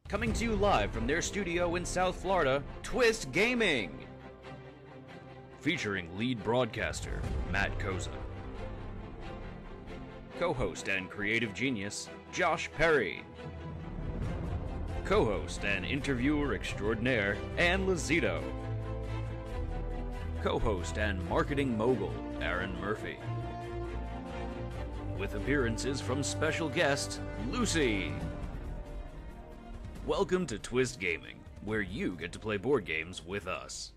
Coming to you live from their studio in South Florida, Twist Gaming. Featuring lead broadcaster, Matt Koza. Co-host and creative genius, Josh Perry. Co-host and interviewer extraordinaire, Ann Lazito. Co-host and marketing mogul, Aaron Murphy. With appearances from special guest, Lucy. Welcome to Twist Gaming, where you get to play board games with us.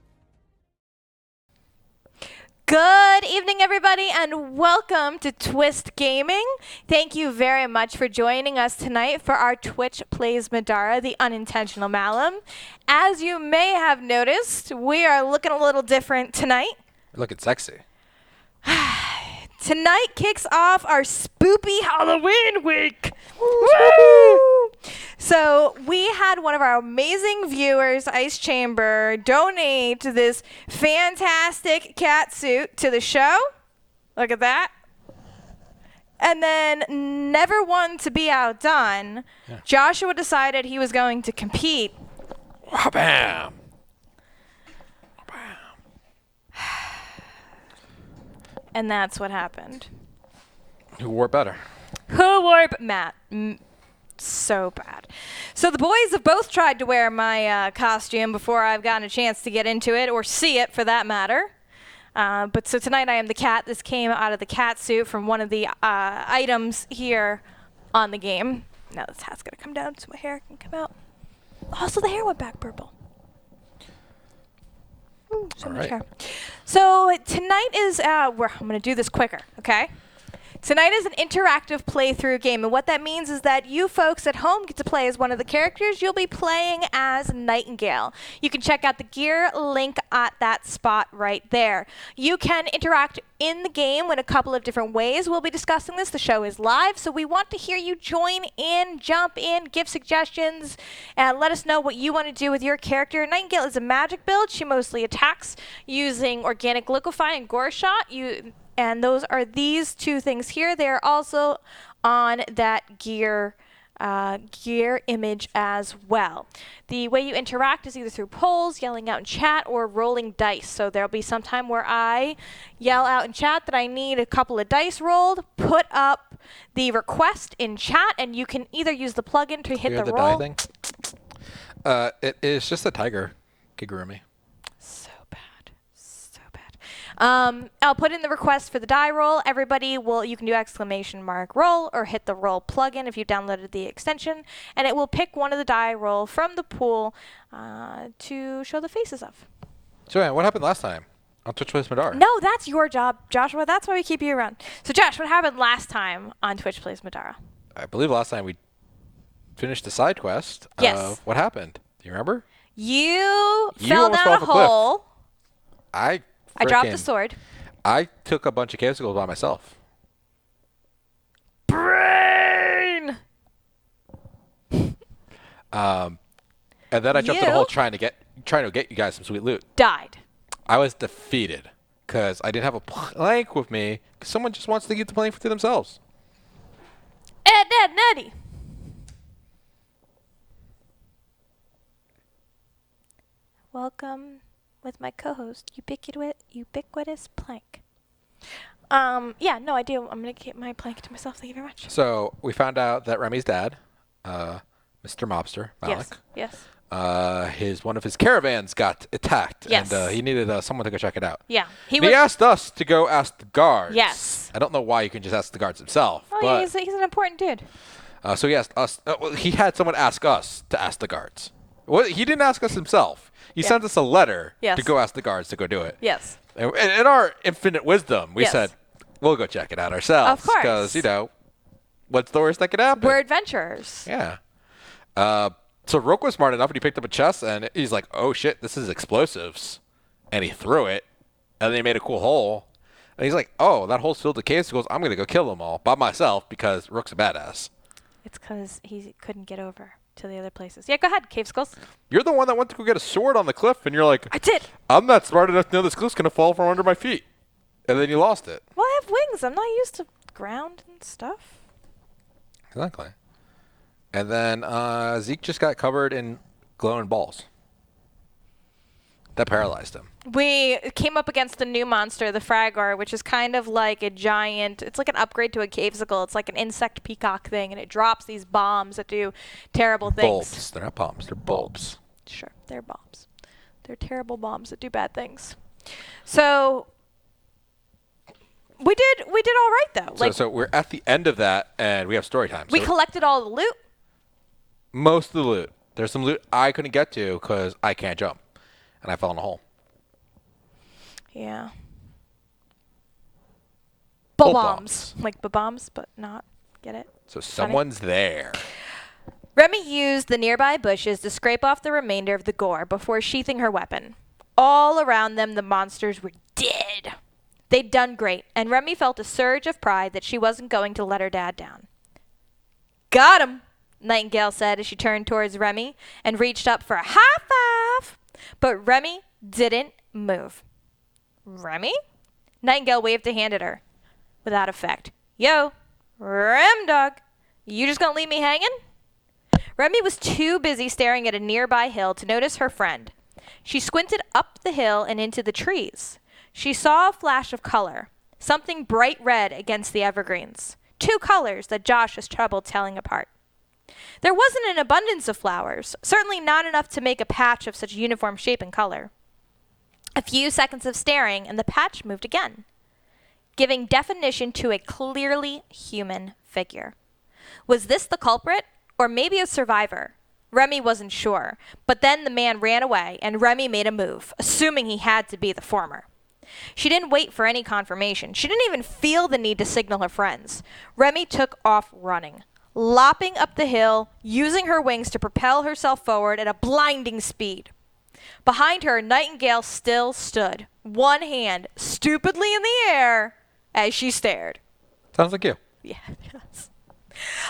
Good evening, everybody, and welcome to Twist Gaming. Thank you very much for joining us tonight for our Twitch Plays Middara, the Unintentional Malum. As you may have noticed, we are looking a little different tonight. We're looking sexy. Tonight kicks off our spoopy Halloween week. Woo! So we had one of our amazing viewers, Ice Chamber, donate this fantastic cat suit to the show. Look at that. And then, never one to be outdone, Joshua decided he was going to compete. Bam! And that's what happened. Who wore better? Who wore Matt? So bad. So the boys have both tried to wear my costume before I've gotten a chance to get into it, or see it for that matter. But so tonight I am the cat. This came out of the cat suit from one of the items here on the game. Now this hat's going to come down so my hair can come out. Also, the hair went back purple. Ooh, so much hair. So tonight is, I'm going to do this quicker, okay? Tonight is an interactive playthrough game, and what that means is that you folks at home get to play as one of the characters. You'll be playing as Nightingale. You can check out the gear link at that spot right there. You can interact in the game in a couple of different ways. We'll be discussing this. The show is live, so we want to hear you join in, jump in, give suggestions, and let us know what you want to do with your character. Nightingale is a magic build. She mostly attacks using organic liquefy and gore shot. And those are these two things here. They're also on that gear image as well. The way you interact is either through polls, yelling out in chat, or rolling dice. So there'll be some time where I yell out in chat that I need a couple of dice rolled, put up the request in chat, and you can either use the plugin to hit the roll. Die thing? It is just a tiger, Kigurumi. I'll put in the request for the die roll. You can do ! roll or hit the roll plugin if you downloaded the extension, and it will pick one of the die roll from the pool to show the faces of. So, Ann, what happened last time on Twitch Plays Middara? No, that's your job, Joshua. That's why we keep you around. So, Josh, what happened last time on Twitch Plays Middara? I believe last time we finished the side quest. Yes. What happened? Do you remember? You fell down a hole. I dropped the sword. I took a bunch of casicles by myself. Brain! And then I jumped in a hole trying to get you guys some sweet loot. Died. I was defeated because I didn't have a plank with me because someone just wants to get the plank to themselves. Nettie. Welcome with my co-host, Ubiquitous Plank. I do. I'm going to keep my plank to myself. Thank you very much. So we found out that Remi's dad, Mr. Mobster, Malik. Yes. One of his caravans got attacked. Yes. And he needed someone to go check it out. Yeah. He asked us to go ask the guards. Yes. I don't know why you can just ask the guards himself. Oh, yeah, he's an important dude. So he asked us. He had someone ask us to ask the guards. Well, he didn't ask us himself. He sent us a letter to go ask the guards to go do it. Yes. And in our infinite wisdom, we said, we'll go check it out ourselves. Of course. Because, what's the worst that could happen? We're adventurers. Yeah. So Rook was smart enough, and he picked up a chest, and he's like, oh, shit, this is explosives. And he threw it, and then he made a cool hole. And he's like, oh, that hole's filled with casicles. I'm going to go kill them all by myself because Rook's a badass. It's because he couldn't get over to the other places. Yeah, go ahead, Cave Skulls. You're the one that went to go get a sword on the cliff, and you're like, I did. I'm not smart enough to know this cliff's going to fall from under my feet. And then you lost it. Well, I have wings. I'm not used to ground and stuff. Exactly. And then Zeke just got covered in glowing balls. That paralyzed him. We came up against the new monster, the Fragor, which is kind of like a giant, it's like an upgrade to a cavesicle. It's like an insect peacock thing, and it drops these bombs that do terrible things. Bulbs. They're not bombs. They're bulbs. Sure, they're bombs. They're terrible bombs that do bad things. So we did all right, though. So we're at the end of that, and we have story time. We collected all the loot. Most of the loot. There's some loot I couldn't get to because I can't jump. And I fell in a hole. Yeah. Bombs. Like bombs, but not. Get it? So someone's there. Remi used the nearby bushes to scrape off the remainder of the gore before sheathing her weapon. All around them, the monsters were dead. They'd done great, and Remi felt a surge of pride that she wasn't going to let her dad down. Got him, Nightingale said as she turned towards Remi and reached up for a high five. But Remi didn't move. Remi? Nightingale waved a hand at her. Without effect. Yo, Rem dog, you just gonna leave me hanging? Remi was too busy staring at a nearby hill to notice her friend. She squinted up the hill and into the trees. She saw a flash of color, something bright red against the evergreens. Two colors that Josh has trouble telling apart. There wasn't an abundance of flowers, certainly not enough to make a patch of such uniform shape and color. A few seconds of staring, and the patch moved again, giving definition to a clearly human figure. Was this the culprit, or maybe a survivor? Remi wasn't sure, but then the man ran away, and Remi made a move, assuming he had to be the former. She didn't wait for any confirmation. She didn't even feel the need to signal her friends. Remi took off running, lopping up the hill, using her wings to propel herself forward at a blinding speed. Behind her, Nightingale still stood, one hand stupidly in the air as she stared. Sounds like you. Yeah, yes.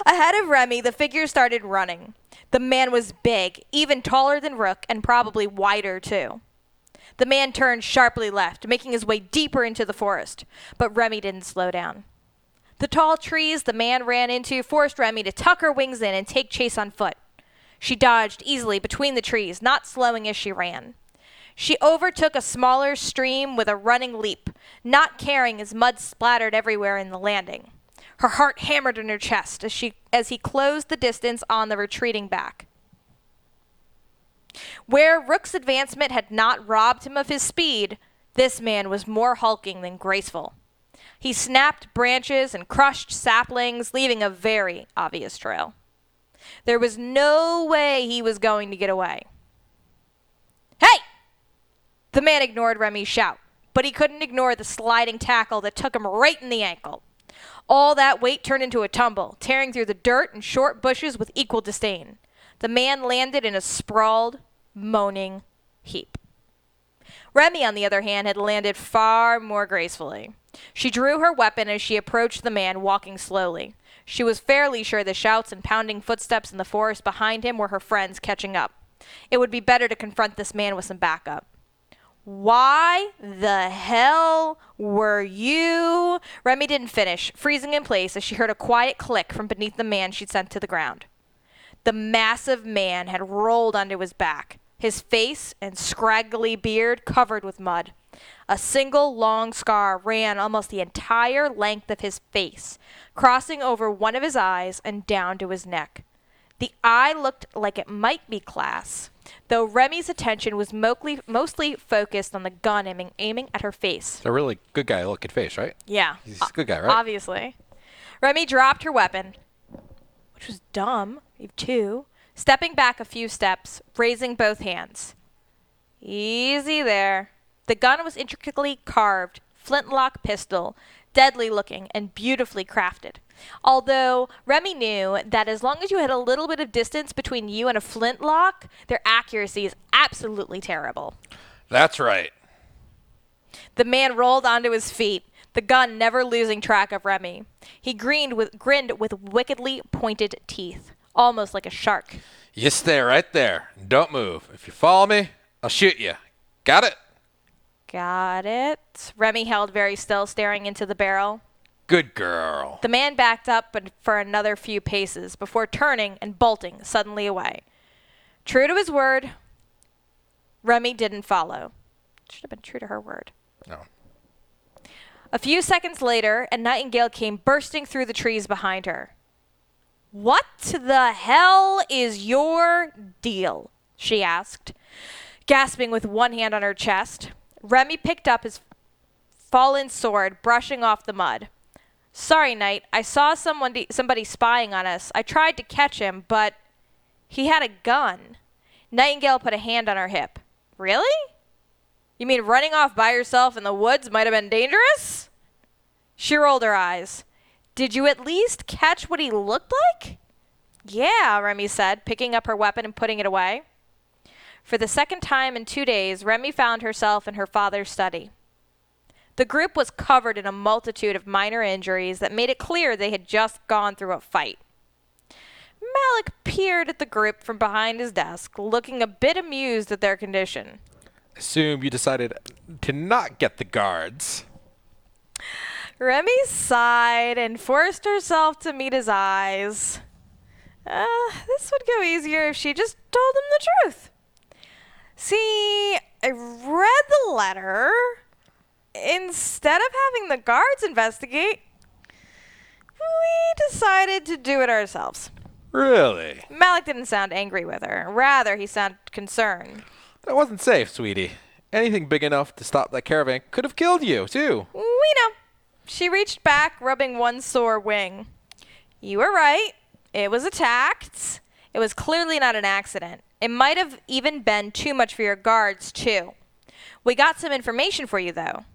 Ahead of Remi, the figure started running. The man was big, even taller than Rook, and probably wider too. The man turned sharply left, making his way deeper into the forest, but Remi didn't slow down. The tall trees the man ran into forced Remi to tuck her wings in and take chase on foot. She dodged easily between the trees, not slowing as she ran. She overtook a smaller stream with a running leap, not caring as mud splattered everywhere in the landing. Her heart hammered in her chest as he closed the distance on the retreating back. Where Rook's advancement had not robbed him of his speed, this man was more hulking than graceful. He snapped branches and crushed saplings, leaving a very obvious trail. There was no way he was going to get away. Hey! The man ignored Remi's shout, but he couldn't ignore the sliding tackle that took him right in the ankle. All that weight turned into a tumble, tearing through the dirt and short bushes with equal disdain. The man landed in a sprawled, moaning heap. Remi, on the other hand, had landed far more gracefully. She drew her weapon as she approached the man, walking slowly. She was fairly sure the shouts and pounding footsteps in the forest behind him were her friends catching up. It would be better to confront this man with some backup. Why the hell were you? Remi didn't finish, freezing in place as she heard a quiet click from beneath the man she'd sent to the ground. The massive man had rolled onto his back, his face and scraggly beard covered with mud. A single long scar ran almost the entire length of his face, crossing over one of his eyes and down to his neck. The eye looked like it might be glass, though Remi's attention was mostly focused on the gun aiming at her face. It's a really good guy looking face, right? Yeah. He's a good guy, right? Obviously. Remi dropped her weapon, which was dumb, too, stepping back a few steps, raising both hands. Easy there. The gun was intricately carved, flintlock pistol, deadly looking and beautifully crafted. Although Remi knew that as long as you had a little bit of distance between you and a flintlock, their accuracy is absolutely terrible. That's right. The man rolled onto his feet, the gun never losing track of Remi. He grinned with wickedly pointed teeth, almost like a shark. You stay right there. Don't move. If you follow me, I'll shoot you. Got it? Got it. Remi held very still, staring into the barrel. Good girl. The man backed up for another few paces before turning and bolting suddenly away. True to his word, Remi didn't follow. Should have been true to her word. No. A few seconds later, a Nightingale came bursting through the trees behind her. "What the hell is your deal?" she asked, gasping with one hand on her chest. Remi picked up his fallen sword, brushing off the mud. "Sorry, Knight. I saw somebody spying on us. I tried to catch him, but he had a gun." Nightingale put a hand on her hip. "Really? You mean running off by yourself in the woods might have been dangerous?" She rolled her eyes. "Did you at least catch what he looked like?" "Yeah," Remi said, picking up her weapon and putting it away. For the second time in 2 days, Remi found herself in her father's study. The group was covered in a multitude of minor injuries that made it clear they had just gone through a fight. Malik peered at the group from behind his desk, looking a bit amused at their condition. Assume you decided to not get the guards. Remi sighed and forced herself to meet his eyes. This would go easier if she just told him the truth. "See, I read the letter. Instead of having the guards investigate, we decided to do it ourselves." Really? Malik didn't sound angry with her. Rather, he sounded concerned. That wasn't safe, sweetie. Anything big enough to stop that caravan could have killed you, too. "We know." She reached back, rubbing one sore wing. "You were right. It was attacked. It was clearly not an accident. It might have even been too much for your guards, too. We got some information for you, though."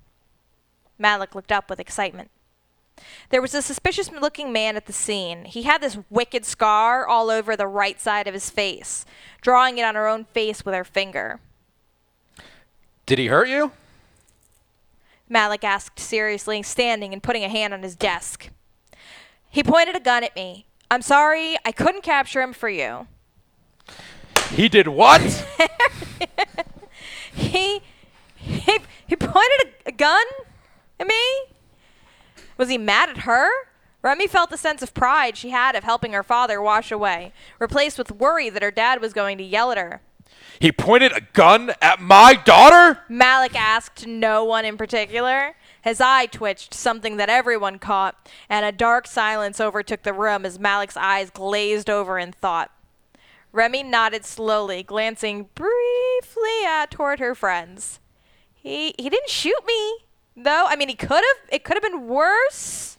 Malik looked up with excitement. There was a suspicious-looking man at the scene. He had this wicked scar all over the right side of his face, drawing it on her own face with her finger. Did he hurt you? Malik asked seriously, standing and putting a hand on his desk. "He pointed a gun at me. I'm sorry, I couldn't capture him for you." He did what? He pointed a gun at me? Was he mad at her? Remi felt the sense of pride she had of helping her father wash away, replaced with worry that her dad was going to yell at her. He pointed a gun at my daughter? Malik asked no one in particular. His eye twitched, something that everyone caught, and a dark silence overtook the room as Malik's eyes glazed over in thought. Remi nodded slowly, glancing briefly toward her friends. He didn't shoot me, though. I mean, he could have. It could have been worse.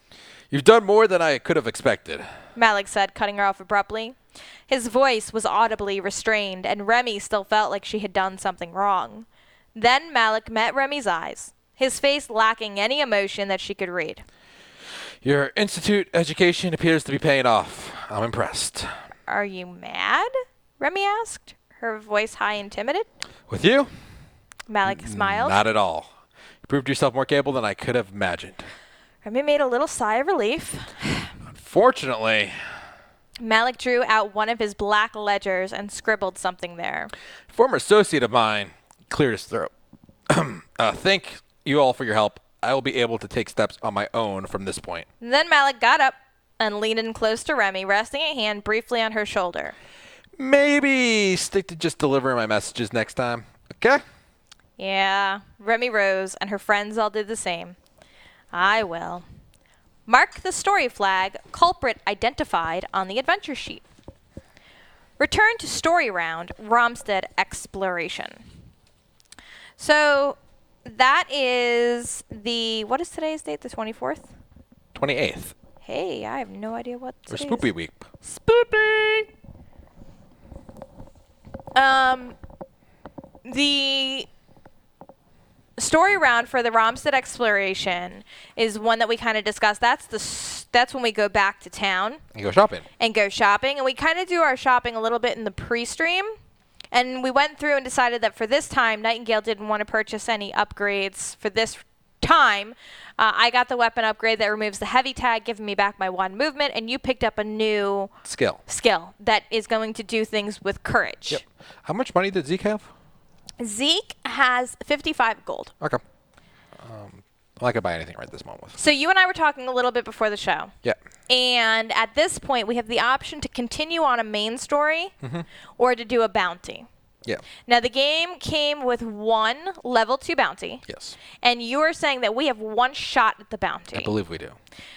You've done more than I could have expected, Malik said, cutting her off abruptly. His voice was audibly restrained, and Remi still felt like she had done something wrong. Then Malik met Remi's eyes, his face lacking any emotion that she could read. Your institute education appears to be paying off. I'm impressed. Are you mad? Remi asked, her voice high and timid. With you? Malik smiled. Not at all. You proved yourself more capable than I could have imagined. Remi made a little sigh of relief. Unfortunately, Malik drew out one of his black ledgers and scribbled something there. a former associate of mine cleared his throat. Thank you all for your help. I will be able to take steps on my own from this point. Then Malik got up and leaned in close to Remi, resting a hand briefly on her shoulder. Maybe stick to just delivering my messages next time, okay? Yeah, Remi rose, and her friends all did the same. I will. Mark the story flag, culprit identified on the adventure sheet. Return to story round, Romstead exploration. So that is what is today's date, the 24th? 28th. Hey, I have no idea what Or today Spoopy is. Week. Spoopy! The story round for the Romstead exploration is one that we kind of discussed. That's when we go back to town You go shopping. and go shopping. And we kind of do our shopping a little bit in the pre-stream. And we went through and decided that for this time, Nightingale didn't want to purchase any upgrades for this time. I got the weapon upgrade that removes the heavy tag, giving me back my 1 movement, and you picked up a new Skill that is going to do things with courage. Yep. How much money did Zeke have? Zeke has 55 gold. Okay. not gonna buy anything right this moment. So you and I were talking a little bit before the show. Yeah. And at this point, we have the option to continue on a main story or to do a bounty. Yeah. Now, the game came with one level 2 bounty. Yes. And you are saying that we have one shot at the bounty. I believe we do.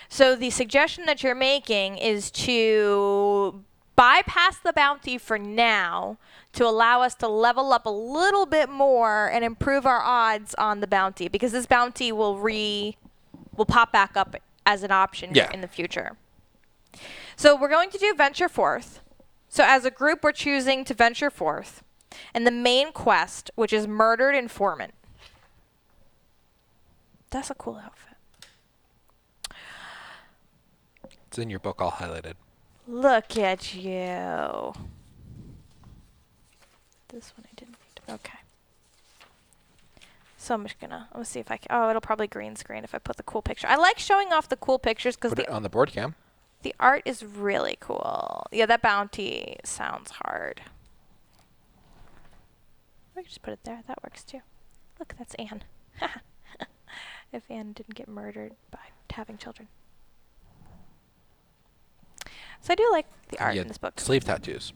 So the suggestion that you're making is to bypass the bounty for now to allow us to level up a little bit more and improve our odds on the bounty, because this bounty will pop back up as an option here in the future. So we're going to do venture forth. So as a group, we're choosing to venture forth. And the main quest, which is Murdered Informant. That's a cool outfit. It's in your book all highlighted. Look at you. This one I didn't need. Okay. So I'm just gonna, let's see if I can. Oh, it'll probably green screen if I put the cool picture. I like showing off the cool pictures because Put it on the board cam. The art is really cool. Yeah, that bounty sounds hard. We can just put it there. That works too. Look, that's Anne. If Anne didn't get murdered by having children. So I do like the art in this book. Sleeve tattoos.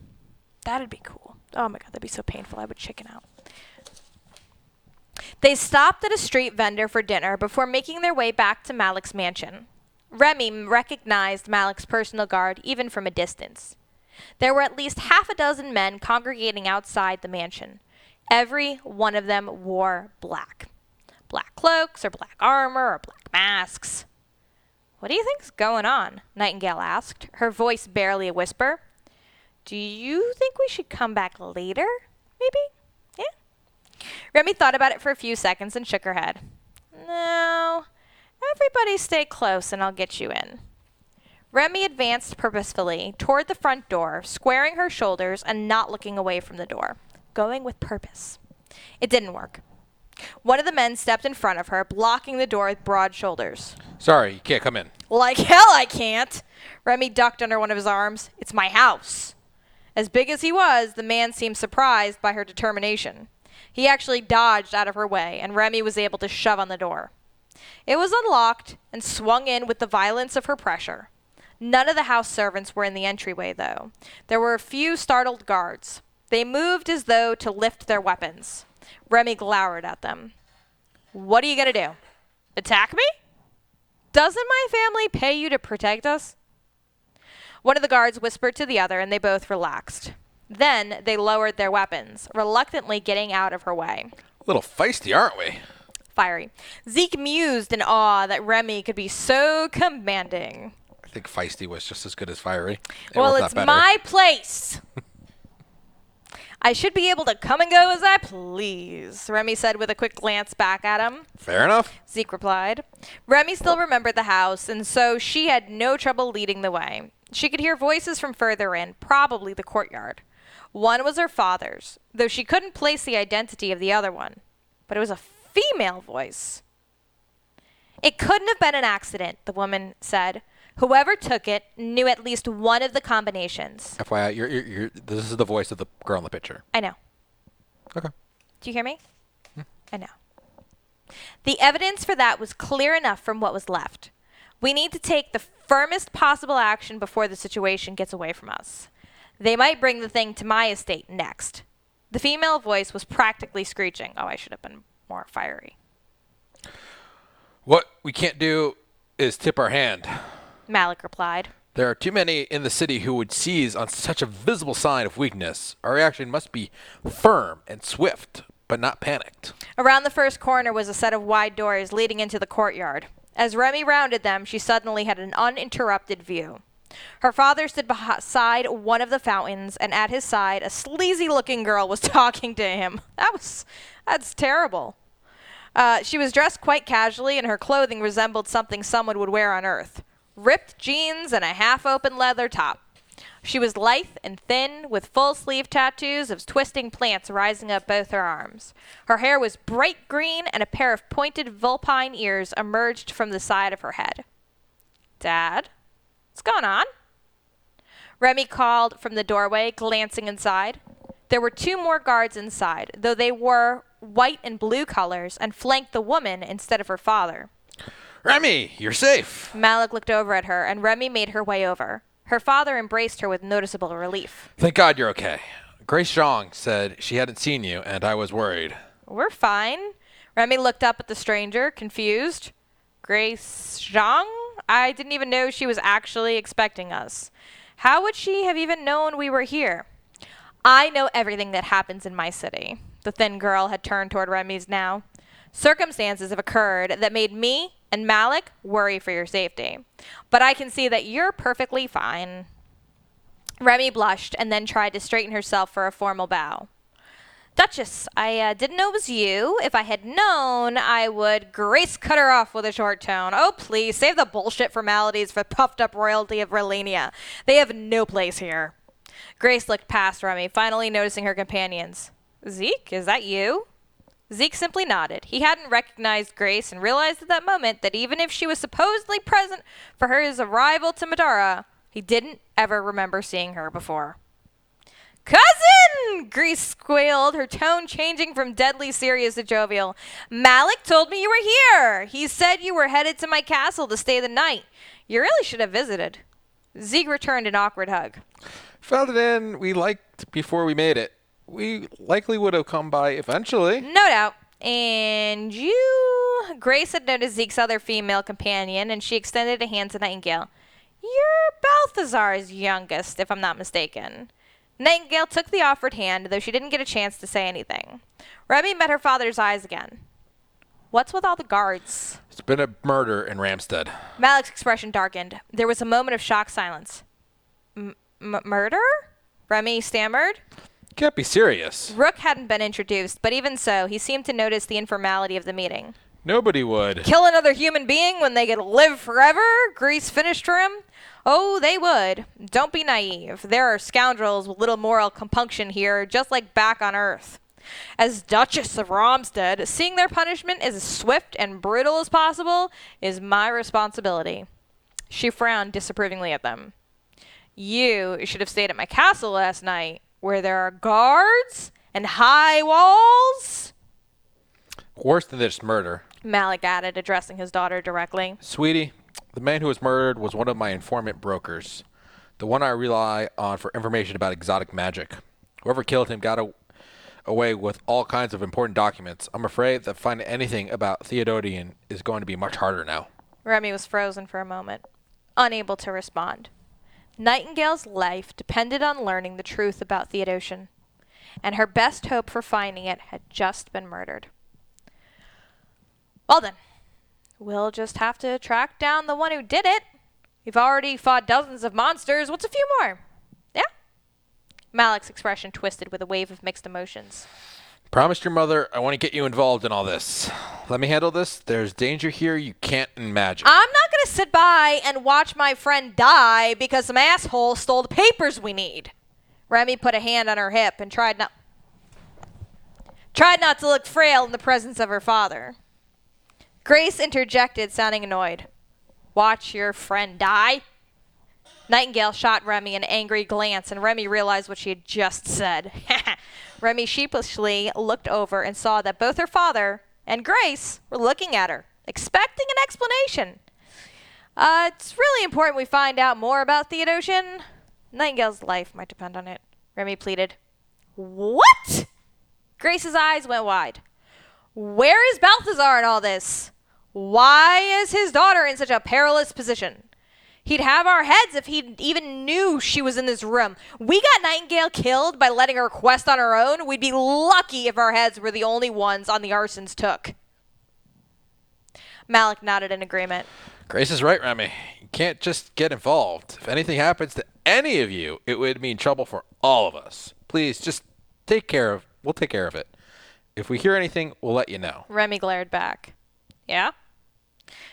That'd be cool. Oh my god, that'd be so painful. I would chicken out. They stopped at a street vendor for dinner before making their way back to Malik's mansion. Remi recognized Malik's personal guard even from a distance. There were at least half a dozen men congregating outside the mansion. Every one of them wore black. Black cloaks or black armor or black masks. What do you think's going on? Nightingale asked, her voice barely a whisper. Do you think we should come back later? Maybe? Yeah? Remi thought about it for a few seconds and shook her head. No. Everybody stay close and I'll get you in. Remi advanced purposefully toward the front door, squaring her shoulders and not looking away from the door. Going with purpose. It didn't work. One of the men stepped in front of her, blocking the door with broad shoulders. Sorry, you can't come in. Like hell I can't. Remi ducked under one of his arms. It's my house. As big as he was, the man seemed surprised by her determination. He actually dodged out of her way, and Remi was able to shove on the door. It was unlocked and swung in with the violence of her pressure. None of the house servants were in the entryway, though. There were a few startled guards. They moved as though to lift their weapons. Remi glowered at them. What are you going to do? Attack me? Doesn't my family pay you to protect us? One of the guards whispered to the other, and they both relaxed. Then they lowered their weapons, reluctantly getting out of her way. A little feisty, aren't we? Fiery. Zeke mused in awe that Remi could be so commanding. I think feisty was just as good as fiery. Well, it's my place. I should be able to come and go as I please, Remi said with a quick glance back at him. Fair enough. Zeke replied. Remi still remembered the house, and so she had no trouble leading the way. She could hear voices from further in, probably the courtyard. One was her father's, though she couldn't place the identity of the other one. But it was a female voice. It couldn't have been an accident, the woman said. Whoever took it knew at least one of the combinations. FYI, this is the voice of the girl in the picture. I know. Okay. Do you hear me? I know. The evidence for that was clear enough from what was left. We need to take the firmest possible action before the situation gets away from us. They might bring the thing to my estate next. The female voice was practically screeching. Oh, I should have been more fiery. What we can't do is tip our hand, Malik replied. There are too many in the city who would seize on such a visible sign of weakness. Our reaction must be firm and swift, but not panicked. Around the first corner was a set of wide doors leading into the courtyard. As Remi rounded them, she suddenly had an uninterrupted view. Her father stood beside one of the fountains, and at his side, a sleazy-looking girl was talking to him. That's terrible. She was dressed quite casually, and her clothing resembled something someone would wear on Earth. Ripped jeans and a half-open leather top. She was lithe and thin, with full-sleeve tattoos of twisting plants rising up both her arms. Her hair was bright green, and a pair of pointed vulpine ears emerged from the side of her head. Dad? What's going on? Remi called from the doorway, glancing inside. There were 2 more guards inside, though they wore white and blue colors and flanked the woman instead of her father. Remi, you're safe. Malik looked over at her, and Remi made her way over. Her father embraced her with noticeable relief. Thank God you're okay. Grace Zhang said she hadn't seen you, and I was worried. We're fine. Remi looked up at the stranger, confused. Grace Zhang? I didn't even know she was actually expecting us. How would she have even known we were here? I know everything that happens in my city. The thin girl had turned toward Remi's now. Circumstances have occurred that made me and Malik worry for your safety. But I can see that you're perfectly fine. Remi blushed and then tried to straighten herself for a formal bow. Duchess, I didn't know it was you. If I had known, I would. Grace cut her off with a short tone. Oh, please, save the bullshit formalities for puffed-up royalty of Relania. They have no place here. Grace looked past Remi, finally noticing her companions. Zeke, is that you? Zeke simply nodded. He hadn't recognized Grace and realized at that moment that even if she was supposedly present for his arrival to Middara, he didn't ever remember seeing her before. Cousin! Grace squealed, her tone changing from deadly serious to jovial. Malik told me you were here. He said you were headed to my castle to stay the night. You really should have visited. Zeke returned an awkward hug. Found it in we liked before we made it. We likely would have come by eventually. No doubt. And you... Grace had noticed Zeke's other female companion, and she extended a hand to Nightingale. You're Balthazar's youngest, if I'm not mistaken. Nightingale took the offered hand, though she didn't get a chance to say anything. Remi met her father's eyes again. What's with all the guards? It's been a murder in Ramstead. Malik's expression darkened. There was a moment of shocked silence. Murder? Remi stammered. Can't be serious. Rook hadn't been introduced, but even so, he seemed to notice the informality of the meeting. Nobody would. Kill another human being when they get to live forever? Grace finished for him. Oh, they would. Don't be naive. There are scoundrels with little moral compunction here, just like back on Earth. As Duchess of Ramstead, seeing their punishment as swift and brutal as possible is my responsibility. She frowned disapprovingly at them. You should have stayed at my castle last night, where there are guards and high walls. Worse than this murder. Malik added, addressing his daughter directly. Sweetie, the man who was murdered was one of my informant brokers. The one I rely on for information about exotic magic. Whoever killed him got away with all kinds of important documents. I'm afraid that finding anything about Theodosian is going to be much harder now. Remi was frozen for a moment, unable to respond. Nightingale's life depended on learning the truth about Theodosian, and her best hope for finding it had just been murdered. Well then, we'll just have to track down the one who did it. We've already fought dozens of monsters. What's a few more? Yeah? Malik's expression twisted with a wave of mixed emotions. Promised your mother I want to get you involved in all this. Let me handle this. There's danger here you can't imagine. I'm not going to sit by and watch my friend die because some asshole stole the papers we need. Remi put a hand on her hip and tried not to look frail in the presence of her father. Grace interjected, sounding annoyed. Watch your friend die? Nightingale shot Remi an angry glance, and Remi realized what she had just said. Remi sheepishly looked over and saw that both her father and Grace were looking at her, expecting an explanation. It's really important we find out more about Theodosian. Nightingale's life might depend on it, Remi pleaded. What? Grace's eyes went wide. Where is Balthazar in all this? Why is his daughter in such a perilous position? He'd have our heads if he even knew she was in this room. We got Nightingale killed by letting her quest on her own. We'd be lucky if our heads were the only ones on the arsons took. Malik nodded in agreement. Grace is right, Remi. You can't just get involved. If anything happens to any of you, it would mean trouble for all of us. Please, just we'll take care of it. If we hear anything, we'll let you know. Remi glared back. Yeah?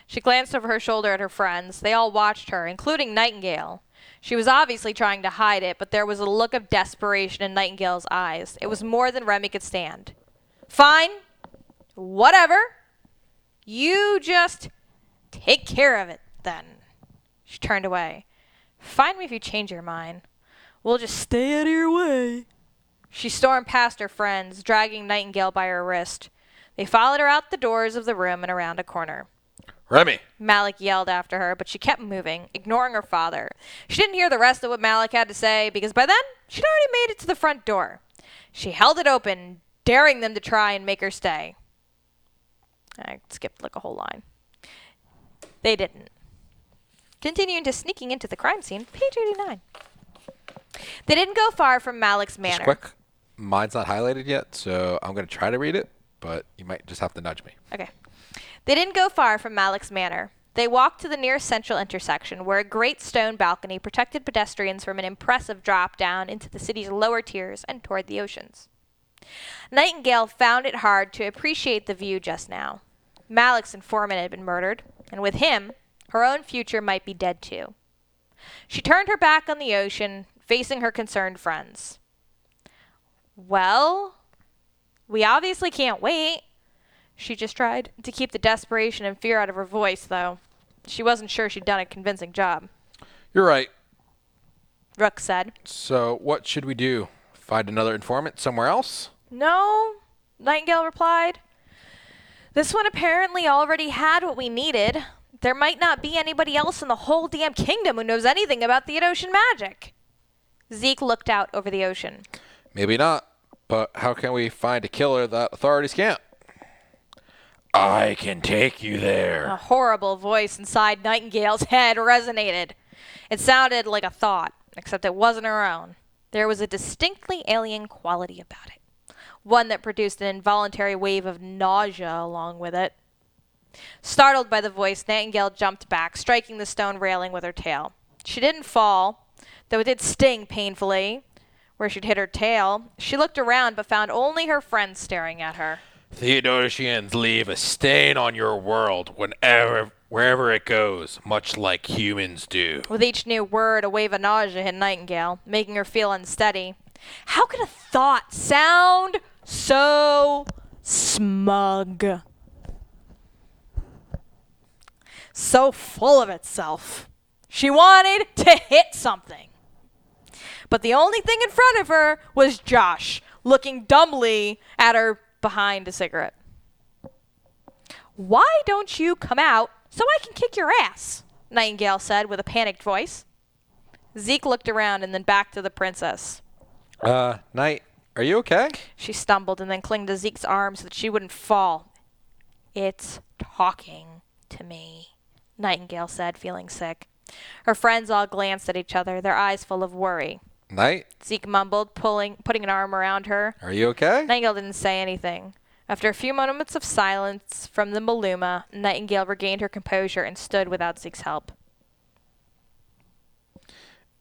She glanced over her shoulder at her friends. They all watched her, including Nightingale. She was obviously trying to hide it, but there was a look of desperation in Nightingale's eyes. It was more than Remi could stand. Fine. Whatever. You just take care of it, then. She turned away. Find me if you change your mind. We'll just stay out of your way. She stormed past her friends, dragging Nightingale by her wrist. They followed her out the doors of the room and around a corner. Remi. Malik yelled after her, but she kept moving, ignoring her father. She didn't hear the rest of what Malik had to say because by then she'd already made it to the front door. She held it open, daring them to try and make her stay. I skipped like a whole line. They didn't. Continuing to sneaking into the crime scene, page 89. They didn't go far from Malik's manor. Just quick. Mine's not highlighted yet, so I'm going to try to read it, but you might just have to nudge me. Okay. They didn't go far from Malik's manor. They walked to the nearest central intersection, where a great stone balcony protected pedestrians from an impressive drop down into the city's lower tiers and toward the oceans. Nightingale found it hard to appreciate the view just now. Malik's informant had been murdered, and with him, her own future might be dead too. She turned her back on the ocean, facing her concerned friends. Well, we obviously can't wait. She just tried to keep the desperation and fear out of her voice, though. She wasn't sure she'd done a convincing job. You're right. Rook said. So what should we do? Find another informant somewhere else? No, Nightingale replied. This one apparently already had what we needed. There might not be anybody else in the whole damn kingdom who knows anything about the ocean magic. Zeke looked out over the ocean. Maybe not, but how can we find a killer that authorities can't? I can take you there. A horrible voice inside Nightingale's head resonated. It sounded like a thought, except it wasn't her own. There was a distinctly alien quality about it, one that produced an involuntary wave of nausea along with it. Startled by the voice, Nightingale jumped back, striking the stone railing with her tail. She didn't fall, though it did sting painfully where she'd hit her tail. She looked around but found only her friends staring at her. Theodosians leave a stain on your world wherever it goes, much like humans do. With each new word, a wave of nausea hit Nightingale, making her feel unsteady. How could a thought sound so smug? So full of itself. She wanted to hit something. But the only thing in front of her was Josh, looking dumbly at her behind a cigarette. Why don't you come out so I can kick your ass? Nightingale said with a panicked voice. Zeke looked around and then back to the princess. Night, are you okay? She stumbled and then clung to Zeke's arm so that she wouldn't fall. It's talking to me, Nightingale said, feeling sick. Her friends all glanced at each other, their eyes full of worry. Night? Zeke mumbled, putting an arm around her. Are you okay? Nightingale didn't say anything. After a few moments of silence from the Maluma, Nightingale regained her composure and stood without Zeke's help.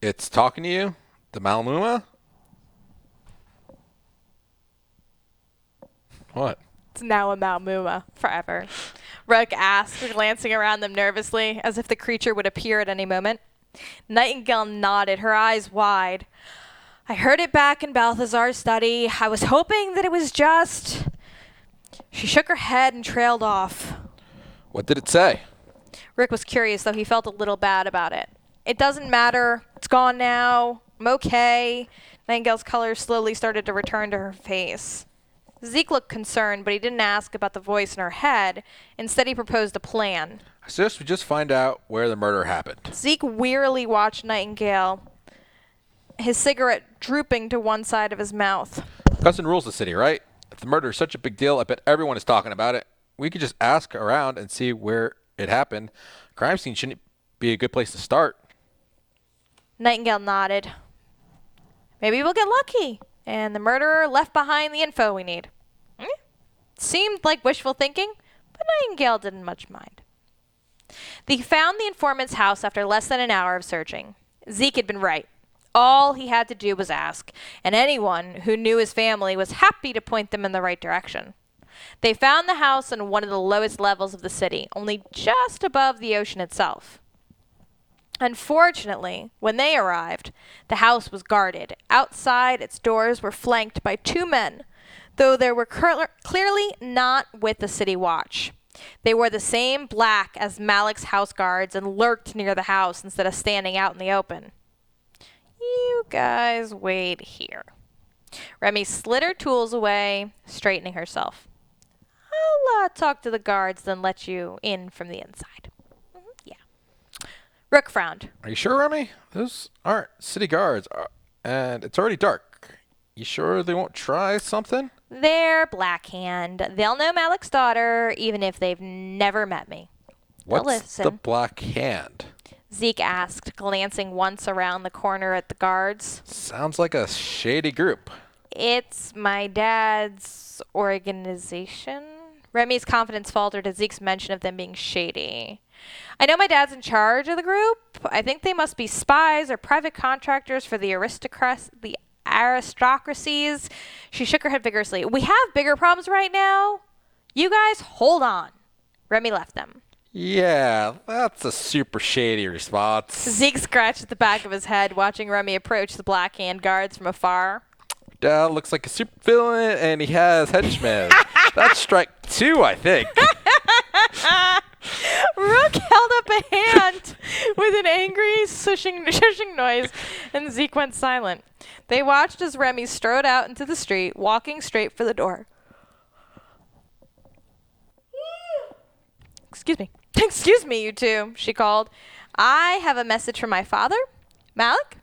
It's talking to you? The Malmuma? What? It's now a Malmuma, forever. Rook asked, glancing around them nervously, as if the creature would appear at any moment. Nightingale nodded, her eyes wide. I heard it back in Balthazar's study. I was hoping that it was just... She shook her head and trailed off. What did it say? Rick was curious, though he felt a little bad about it. It doesn't matter. It's gone now. I'm okay. Nightingale's color slowly started to return to her face. Zeke looked concerned, but he didn't ask about the voice in her head. Instead, he proposed a plan. I suggest we just find out where the murder happened. Zeke wearily watched Nightingale, his cigarette drooping to one side of his mouth. Cousin rules the city, right? If the murder is such a big deal, I bet everyone is talking about it. We could just ask around and see where it happened. Crime scene shouldn't be a good place to start. Nightingale nodded. Maybe we'll get lucky, and the murderer left behind the info we need. Seemed like wishful thinking, but Nightingale didn't much mind. They found the informant's house after less than an hour of searching. Zeke had been right. All he had to do was ask, and anyone who knew his family was happy to point them in the right direction. They found the house on one of the lowest levels of the city, only just above the ocean itself. Unfortunately, when they arrived, the house was guarded. Outside, its doors were flanked by two men, though they were clearly not with the city watch. They wore the same black as Malik's house guards and lurked near the house instead of standing out in the open. You guys wait here. Remi slid her tools away, straightening herself. I'll talk to the guards, then let you in from the inside. Yeah. Rook frowned. Are you sure, Remi? Those aren't city guards, and it's already dark. You sure they won't try something? They're Blackhand. They'll know Malik's daughter, even if they've never met me. What's listen. the Black Hand? Zeke asked, glancing once around the corner at the guards. Sounds like a shady group. It's my dad's organization. Remi's confidence faltered at Zeke's mention of them being shady. I know my dad's in charge of the group. I think they must be spies or private contractors for the aristocracies. She shook her head vigorously. We have bigger problems right now. You guys hold on. Remi left them. Yeah, that's a super shady response. Zeke scratched at the back of his head, watching Remi approach the Black Hand guards from afar. Dad looks like a super villain, and he has henchmen. That's strike 2, I think. Rook held up a hand with an angry shushing noise, and Zeke went silent. They watched as Remi strode out into the street, walking straight for the door. Excuse me. Excuse me, you two, she called. I have a message from my father. Malik?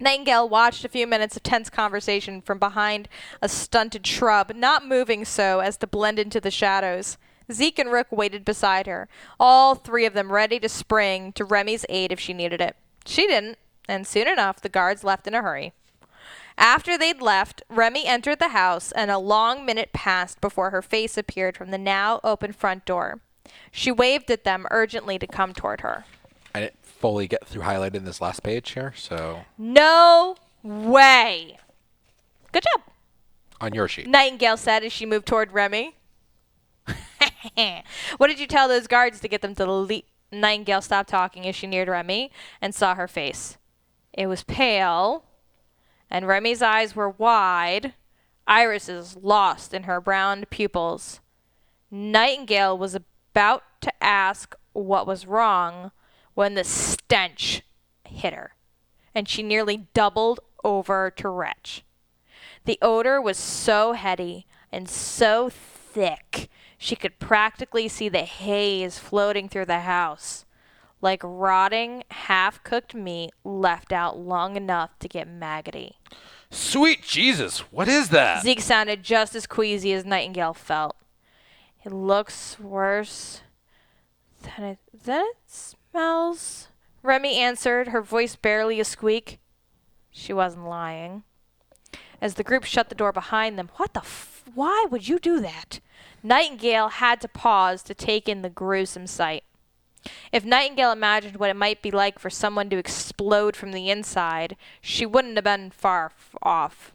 Nightingale watched a few minutes of tense conversation from behind a stunted shrub, not moving so as to blend into the shadows. Zeke and Rook waited beside her, all three of them ready to spring to Remi's aid if she needed it. She didn't, and soon enough the guards left in a hurry. After they'd left, Remi entered the house, and a long minute passed before her face appeared from the now open front door. She waved at them urgently to come toward her. I didn't fully get through highlighting this last page here, so... No way! Good job, On your sheet. Nightingale said as she moved toward Remi. What did you tell those guards to get them to leave? Nightingale stopped talking as she neared Remi and saw her face. It was pale, and Remi's eyes were wide, irises lost in her brown pupils. Nightingale was about to ask what was wrong when the stench hit her, and she nearly doubled over to retch. The odor was so heady and so thick she could practically see the haze floating through the house, like rotting, half-cooked meat left out long enough to get maggoty. Sweet Jesus, what is that? Zeke sounded just as queasy as Nightingale felt. It looks worse than it smells, Remi answered, her voice barely a squeak. She wasn't lying. As the group shut the door behind them, why would you do that? Nightingale had to pause to take in the gruesome sight. If Nightingale imagined what it might be like for someone to explode from the inside, she wouldn't have been far off.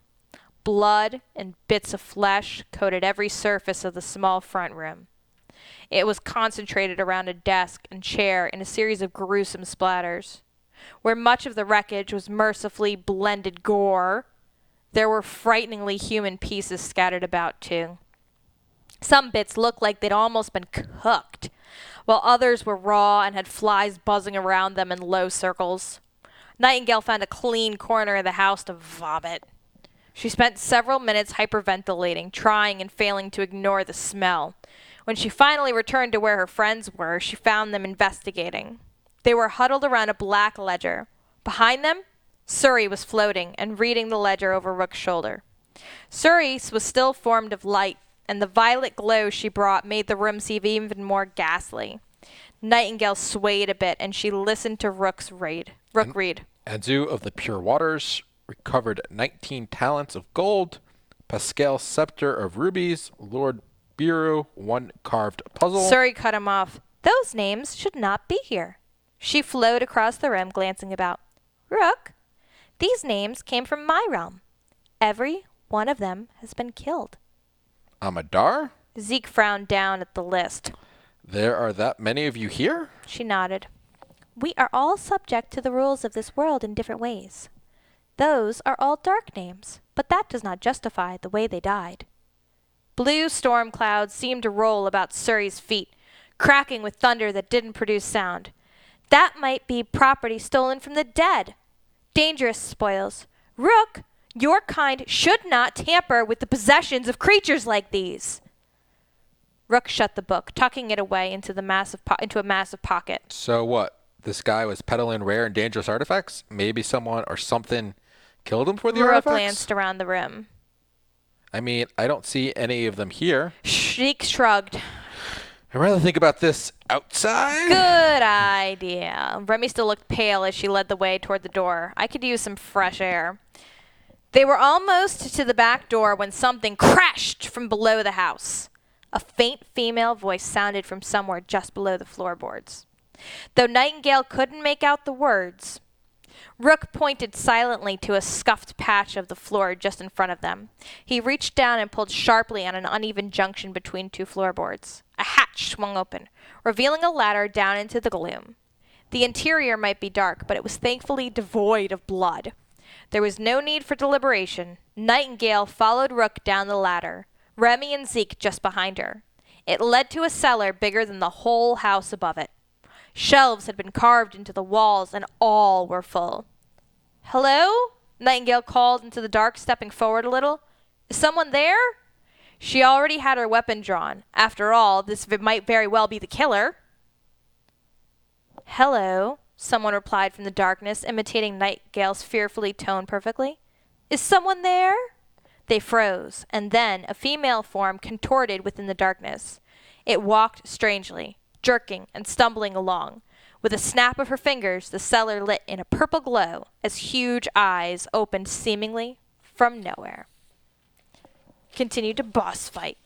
Blood and bits of flesh coated every surface of the small front room. It was concentrated around a desk and chair in a series of gruesome splatters. Where much of the wreckage was mercifully blended gore, there were frighteningly human pieces scattered about too. Some bits looked like they'd almost been cooked, while others were raw and had flies buzzing around them in low circles. Nightingale found a clean corner of the house to vomit. She spent several minutes hyperventilating, trying and failing to ignore the smell. When she finally returned to where her friends were, she found them investigating. They were huddled around a black ledger. Behind them, Suri was floating and reading the ledger over Rook's shoulder. Suri was still formed of light, and the violet glow she brought made the room seem even more ghastly. Nightingale swayed a bit, and she listened to Rook read. Anzu of the Pure Waters recovered 19 talents of gold, Pascal's scepter of rubies, Lord Biru, 1 carved puzzle. Suri cut him off. Those names should not be here. She flowed across the room, glancing about. Rook, these names came from my realm. Every one of them has been killed. Amadar? Zeke frowned down at the list. There are that many of you here? She nodded. We are all subject to the rules of this world in different ways. Those are all dark names, but that does not justify the way they died. Blue storm clouds seemed to roll about Suri's feet, cracking with thunder that didn't produce sound. That might be property stolen from the dead. Dangerous spoils. Rook, your kind should not tamper with the possessions of creatures like these. Rook shut the book, tucking it away into a massive pocket. So what? This guy was peddling rare and dangerous artifacts? Maybe someone or something killed him for the Rook artifacts? glanced around the room. I mean, I don't see any of them here. Zeke shrugged. I'd rather think about this outside. Good idea. Remi still looked pale as she led the way toward the door. I could use some fresh air. They were almost to the back door when something crashed from below the house. A faint female voice sounded from somewhere just below the floorboards. Though Nightingale couldn't make out the words, Rook pointed silently to a scuffed patch of the floor just in front of them. He reached down and pulled sharply on an uneven junction between two floorboards. A hatch swung open, revealing a ladder down into the gloom. The interior might be dark, but it was thankfully devoid of blood. There was no need for deliberation. Nightingale followed Rook down the ladder, Remi and Zeke just behind her. It led to a cellar bigger than the whole house above it. Shelves had been carved into the walls, and all were full. "Hello?" Nightingale called into the dark, stepping forward a little. "Is someone there?" She already had her weapon drawn. After all, this might very well be the killer. "Hello," someone replied from the darkness, imitating Nightingale's fearfully tone perfectly. "Is someone there?" They froze, and then a female form contorted within the darkness. It walked strangely, jerking and stumbling along. With a snap of her fingers, the cellar lit in a purple glow as huge eyes opened seemingly from nowhere. Continued to boss fight.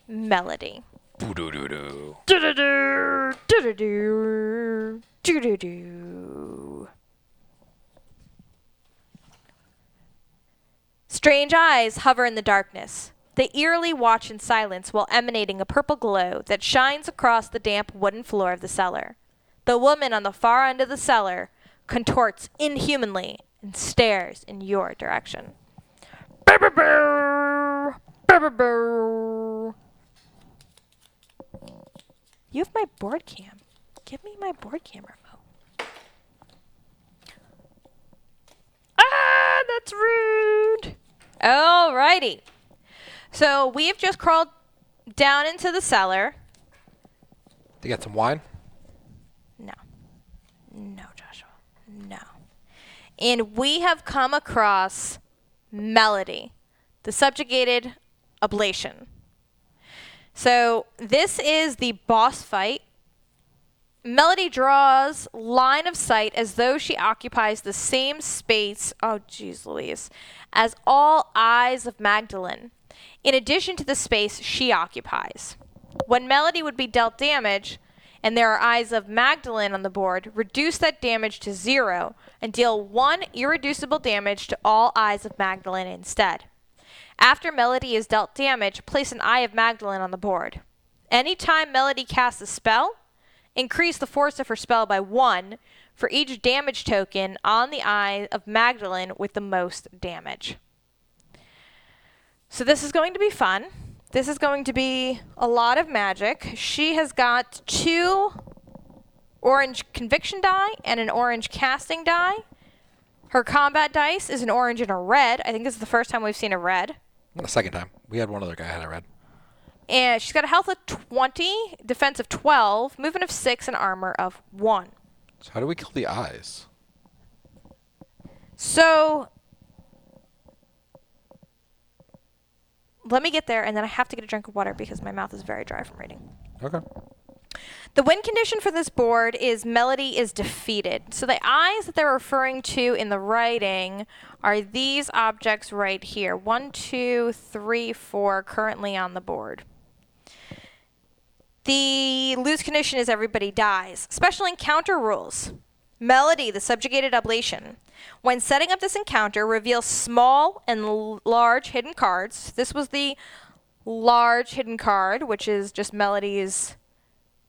Melody. Boo-doo-doo-doo. Do-do-do, do-do-do, do-do-do. Strange eyes hover in the darkness. They eerily watch in silence while emanating a purple glow that shines across the damp wooden floor of the cellar. The woman on the far end of the cellar contorts inhumanly and stares in your direction. You have my board cam. Give me my board cam remote. Ah, that's rude. Alrighty. So we've just crawled down into the cellar. You got some wine? No. No, Joshua. No. And we have come across Melody, the subjugated oblation. So this is the boss fight. Melody draws line of sight as though she occupies the same space, oh geez Louise, as all eyes of Magdalene, in addition to the space she occupies. When Melody would be dealt damage, and there are eyes of Magdalene on the board, reduce that damage to 0 and deal 1 irreducible damage to all eyes of Magdalene instead. After Melody is dealt damage, place an eye of Magdalene on the board. Anytime Melody casts a spell, increase the force of her spell by 1 for each damage token on the eye of Magdalene with the most damage. So this is going to be fun. This is going to be a lot of magic. She has got 2 orange conviction die and an orange casting die. Her combat dice is an orange and a red. I think this is the first time we've seen a red. The second time. We had one other guy had a red. And she's got a health of 20, defense of 12, movement of 6, and armor of 1. So how do we kill the eyes? So let me get there, and then I have to get a drink of water because my mouth is very dry from reading. Okay. The win condition for this board is Melody is defeated. So the eyes that they're referring to in the writing are these objects right here. 1, 2, 3, 4 currently on the board. The lose condition is everybody dies. Special encounter rules. Melody, the subjugated oblation. When setting up this encounter, reveal small and large hidden cards. This was the large hidden card, which is just Melody's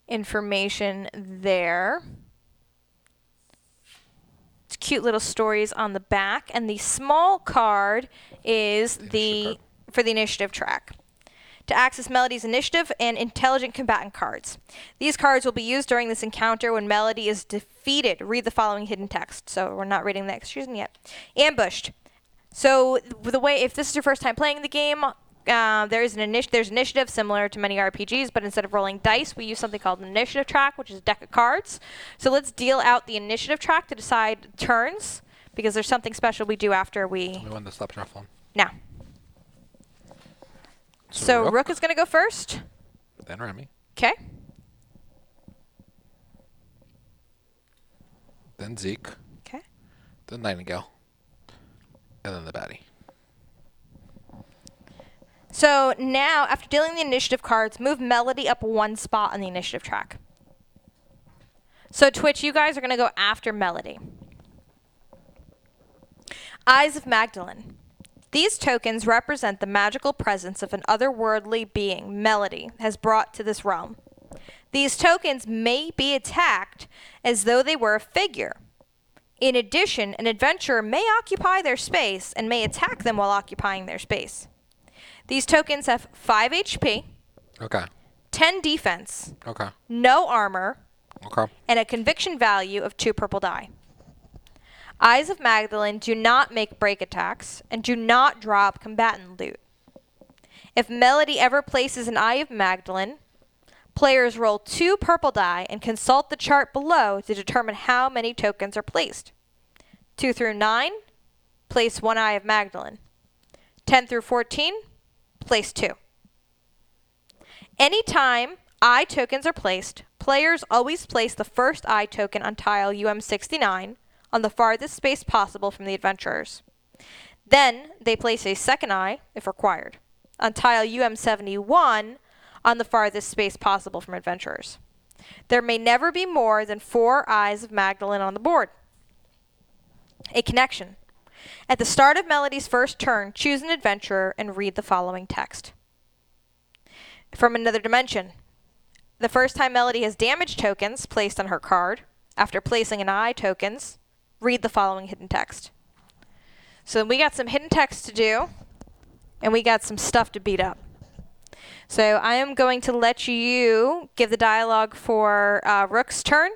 information there. It's cute little stories on the back. And the small card is for the initiative track. To access Melody's initiative and intelligent combatant cards. These cards will be used during this encounter when Melody is defeated. Read the following hidden text. So we're not reading the execution yet. Ambushed. So the way, if this is your first time playing the game, there's initiative similar to many RPGs, but instead of rolling dice, we use something called an initiative track, which is a deck of cards. So let's deal out the initiative track to decide turns, because there's something special we do after we... Tell me when to stop shuffling. Now. So Rook is going to go first. Then Remi. Okay. Then Zeke. Okay. Then Nightingale. And then the baddie. So now, after dealing the initiative cards, move Melody up 1 spot on the initiative track. So Twitch, you guys are going to go after Melody. Eyes of Magdalene. These tokens represent the magical presence of an otherworldly being Melody has brought to this realm. These tokens may be attacked as though they were a figure. In addition, an adventurer may occupy their space and may attack them while occupying their space. These tokens have 5 HP, Okay. 10 defense, Okay. no armor, Okay. and a conviction value of 2 purple die. Eyes of Magdalene do not make break attacks and do not drop combatant loot. If Melody ever places an Eye of Magdalene, players roll 2 purple die and consult the chart below to determine how many tokens are placed. 2 through 9, place 1 Eye of Magdalene. 10 through 14, place 2. Anytime eye tokens are placed, players always place the first eye token on tile UM69 on the farthest space possible from the adventurers. Then they place a second eye, if required, on tile UM71 on the farthest space possible from adventurers. There may never be more than 4 Eyes of Magdalene on the board. A connection. At the start of Melody's first turn, choose an adventurer and read the following text. From another dimension. The first time Melody has damage tokens placed on her card, after placing an eye tokens, read the following hidden text. So we got some hidden text to do, and we got some stuff to beat up. So I am going to let you give the dialogue for Rook's turn,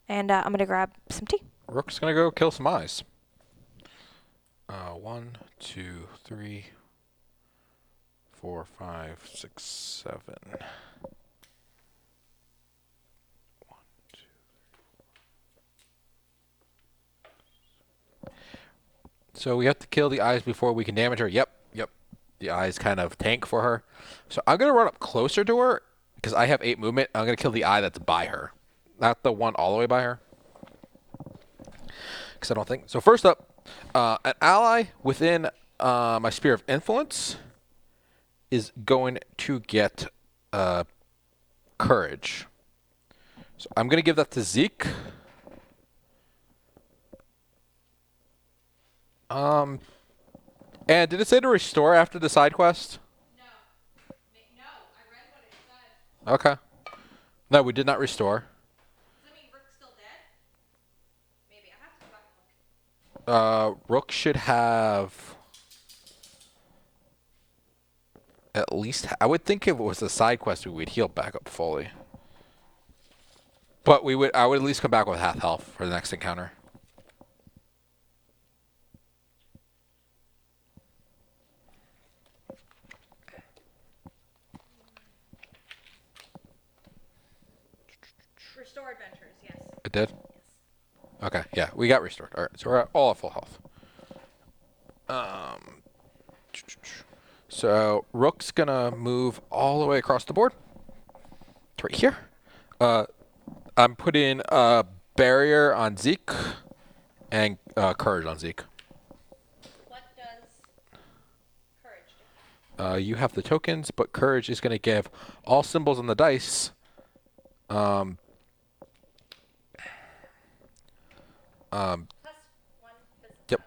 and I'm going to grab some tea. Rook's going to go kill some eyes. 1, 2, 3, 4, 5, 6, 7. 1, 2. So we have to kill the eyes before we can damage her. Yep. The eyes kind of tank for her. So I'm going to run up closer to her because I have 8 movement. I'm going to kill the eye that's by her. Not the one all the way by her. Because I don't think. So first up, an ally within my sphere of influence is going to get courage. So I'm going to give that to Zeke. And did it say to restore after the side quest? No. No, I read what it said. Okay. No, we did not restore. Does that mean Rook's still dead? Maybe. I have to go back and look. Rook should have at least... I would think if it was a side quest, we would heal back up fully. But I would at least come back with half health for the next encounter. Restore adventures, yes. It did? Okay, yeah, we got restored. All right, so we're all at full health. So Rook's gonna move all the way across the board to right here. I'm putting a barrier on Zeke and courage on Zeke. What does courage do? You have the tokens, but courage is gonna give all symbols on the dice. Yep.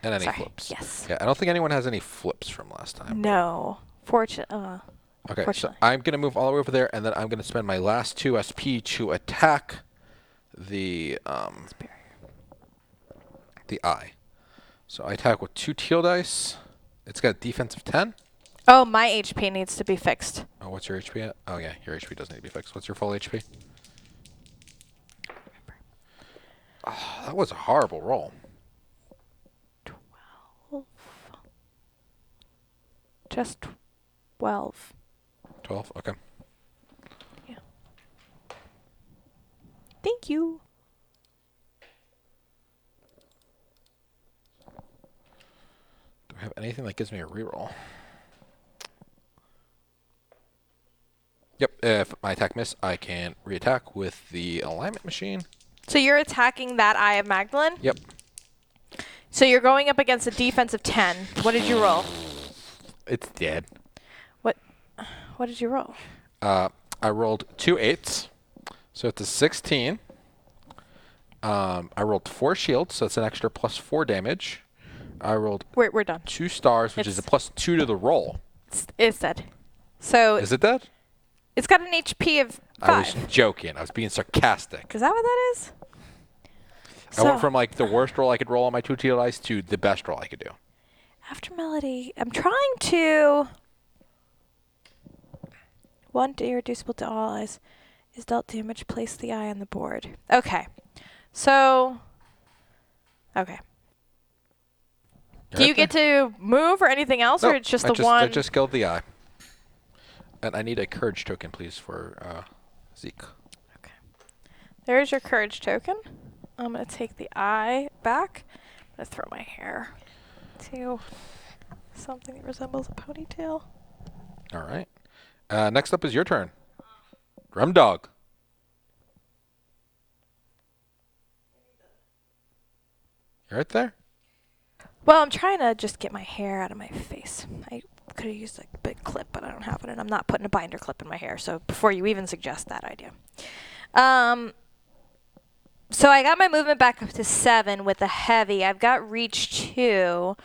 And any flips. Yes. Yeah, I don't think anyone has any flips from last time. No. Okay, so I'm going to move all the way over there, and then I'm going to spend my last 2 SP to attack the eye. So I attack with 2 teal dice. It's got a defense of 10. Oh, my HP needs to be fixed. Oh, what's your HP at? Oh, yeah, your HP does need to be fixed. What's your full HP? Oh, that was a horrible roll. 12. Just 12. 12. Okay. Yeah. Thank you. Do I have anything that gives me a reroll? Yep. If my attack miss, I can reattack with the alignment machine. So you're attacking that Eye of Magdalene? Yep. So you're going up against a defense of 10. What did you roll? It's dead. What did you roll? I rolled 2 8s, so it's a 16. I rolled 4 shields, so it's an extra +4 damage. I rolled We're done. 2 stars, which is a +2 to the roll. It's dead. So Is it dead? it's got an HP of 5. I was joking. I was being sarcastic. Is that what that is? I went from like the worst roll I could roll on my 2 teal dice to the best roll I could do. After Melody, I'm trying to... 1 irreducible to all eyes is dealt damage. Place the eye on the board. Okay. So... Okay. Do you get to move or anything else, or it's just the one? I just killed the eye. And I need a courage token, please, for Zeke. Okay. There's your courage token. I'm going to take the eye back. I'm going to throw my hair to something that resembles a ponytail. All right. Next up is your turn. Drum Dog. You right there? Well, I'm trying to just get my hair out of my face. I could have used a big clip, but I don't have it, and I'm not putting a binder clip in my hair, so before you even suggest that idea. So I got my movement back up to 7 with the heavy. I've got reach 2.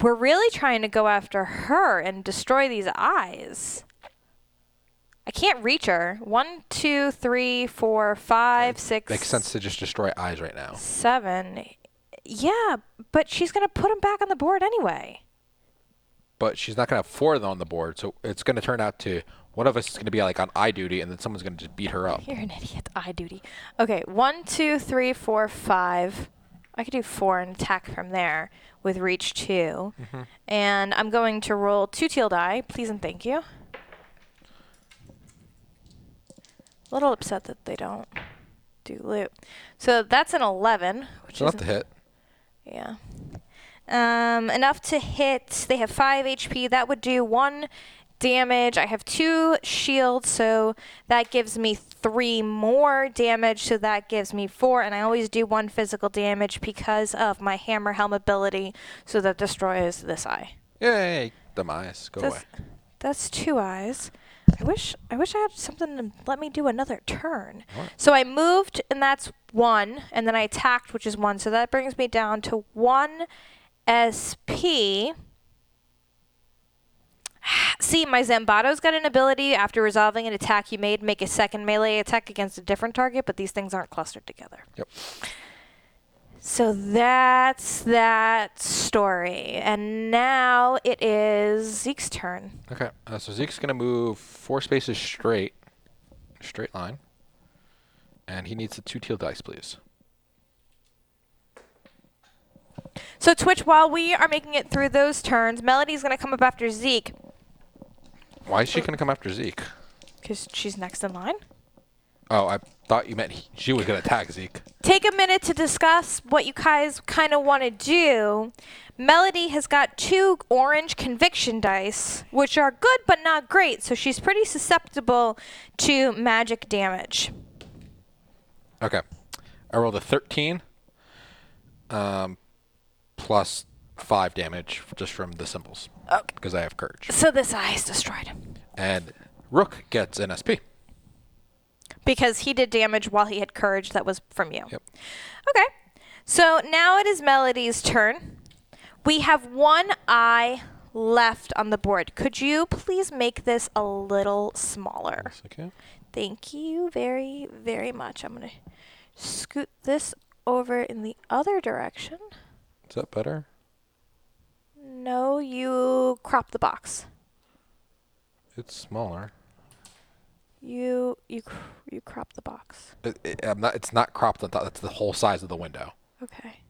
We're really trying to go after her and destroy these eyes. I can't reach her. 1, 2, 3, 4, 5, 6. Makes sense to just destroy eyes right now. 7. Yeah, but she's going to put them back on the board anyway. But she's not going to have 4 of them on the board, so it's going to turn out to one of us is going to be like on eye duty, and then someone's going to just beat her up. You're an idiot. Eye duty. Okay, 1, 2, 3, 4, 5. I could do 4 and attack from there with reach 2. Mm-hmm. And I'm going to roll 2 teal die, please and thank you. A little upset that they don't do loot. So that's an 11, which is enough to hit. Yeah. Enough to hit. They have 5 HP. That would do 1 damage. I have 2 shields, so that gives me 3 more damage, so that gives me 4. And I always do 1 physical damage because of my hammer helm ability, so that destroys this eye. Yay! Them eyes. Go away. That's 2 eyes. I wish I had something to let me do another turn. What? So I moved, and that's 1, and then I attacked, which is 1. So that brings me down to 1 SP. See, my Zambato's got an ability after resolving an attack you made, make a second melee attack against a different target, but these things aren't clustered together. Yep. So that's that story. And now it is Zeke's turn. Okay. So Zeke's going to move 4 spaces straight line. And he needs the 2 teal dice, please. So Twitch, while we are making it through those turns, Melody's going to come up after Zeke. Why is she going to come after Zeke? Because she's next in line. Oh, I thought you meant she was going to attack Zeke. Take a minute to discuss what you guys kind of want to do. Melody has got 2 orange conviction dice, which are good but not great, so she's pretty susceptible to magic damage. Okay. I rolled a 13 plus 5 damage just from the symbols. Okay. Because I have courage. So this eye is destroyed. And Rook gets an SP. Because he did damage while he had courage that was from you. Yep. Okay. So now it is Melody's turn. We have 1 eye left on the board. Could you please make this a little smaller? Yes, I can. Thank you very, very much. I'm going to scoot this over in the other direction. Is that better? No, you crop the box. It's smaller. You crop the box. It's not cropped on top. That's the whole size of the window. Okay.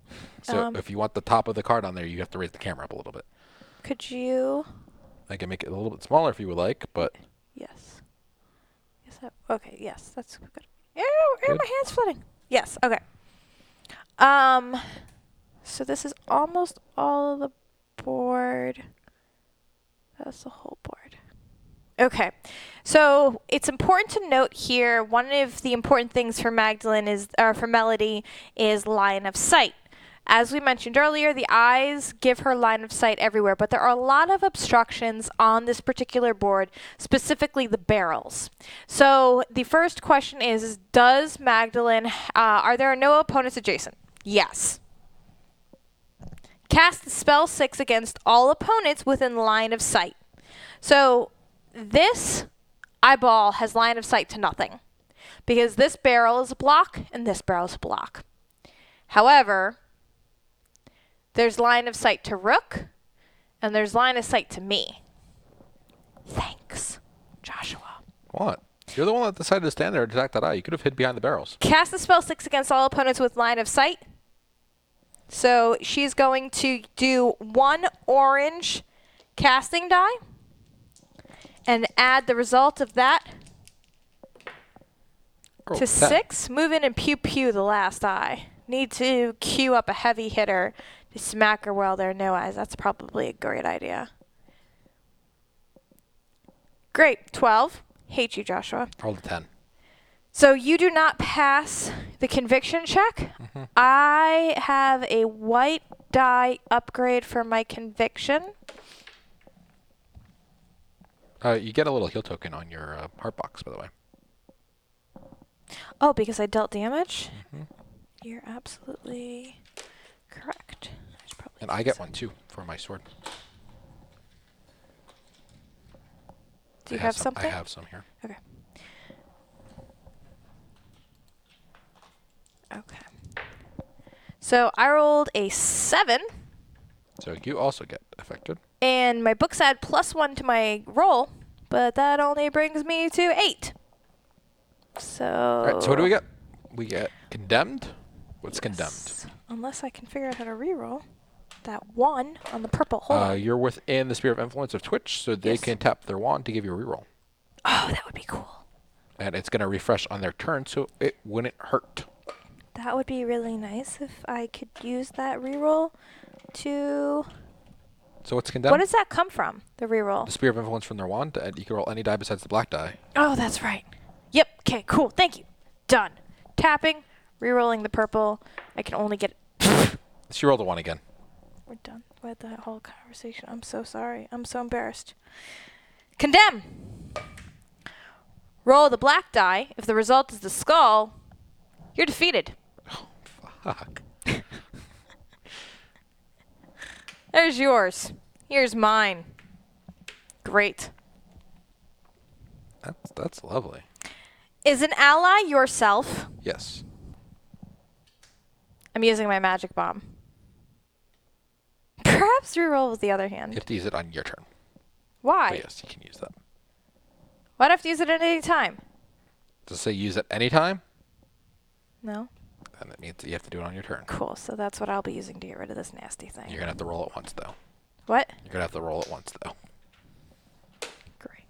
So if you want the top of the card on there, you have to raise the camera up a little bit. Could you I can make it a little bit smaller if you would like, but Yes. Okay, yes, that's good. Ew, Good. my hand's flooding. Yes, okay. So this is almost all of the board. That's the whole board. Okay, so it's important to note here, one of the important things for for Melody is line of sight. As we mentioned earlier, the eyes give her line of sight everywhere, but there are a lot of obstructions on this particular board, specifically the barrels. So the first question is does Magdalene, are there no opponents adjacent? Yes. Cast the spell 6 against all opponents within line of sight. So this eyeball has line of sight to nothing because this barrel is a block and this barrel is a block. However, there's line of sight to Rook and there's line of sight to me. Thanks, Joshua. what? You're the one that decided to stand there and attack that eye. You could have hid behind the barrels. Cast the spell 6 against all opponents with line of sight. So she's going to do 1 orange casting die and add the result of that to 10. 6. Move in and pew pew the last eye. Need to queue up a heavy hitter to smack her while there are no eyes. That's probably a great idea. Great. 12. Hate you, Joshua. Rolled a 10. So you do not pass the conviction check. I have a white die upgrade for my conviction. You get a little heal token on your heart box, by the way. Oh, because I dealt damage? You're absolutely correct. And I get one too for my sword. Do you have something? I have some here. Okay. Okay. So I rolled a 7. So you also get affected. And my books add +1 to my roll, but that only brings me to 8. So. All right. So what do we get? We get condemned. What's condemned? Unless I can figure out how to reroll that 1 on the purple. Hold on. You're within the sphere of influence of Twitch, so they can tap their wand to give you a reroll. Oh, that would be cool. And it's going to refresh on their turn, so it wouldn't hurt. That would be really nice if I could use that reroll to. So what's condemned? What does that come from? The reroll. The sphere of influence from their wand, and you can roll any die besides the black die. Oh, that's right. Yep. Okay. Cool. Thank you. Done. Tapping. Rerolling the purple. I can only get. She rolled a 1 again. We're done with that whole conversation. I'm so sorry. I'm so embarrassed. Condemn. Roll the black die. If the result is the skull, you're defeated. Fuck. There's yours. Here's mine. Great. That's lovely. Is an ally yourself? Yes. I'm using my magic bomb. Perhaps reroll with the other You hand. have to use it on your turn. Why? But yes, you can use that. Why do I have to use it at any time? Does it say use at any time? No. And that means that you have to do it on your turn. Cool. So that's what I'll be using to get rid of this nasty thing. You're going to have to roll it once, though. What? You're going to have to roll it once, though. Great.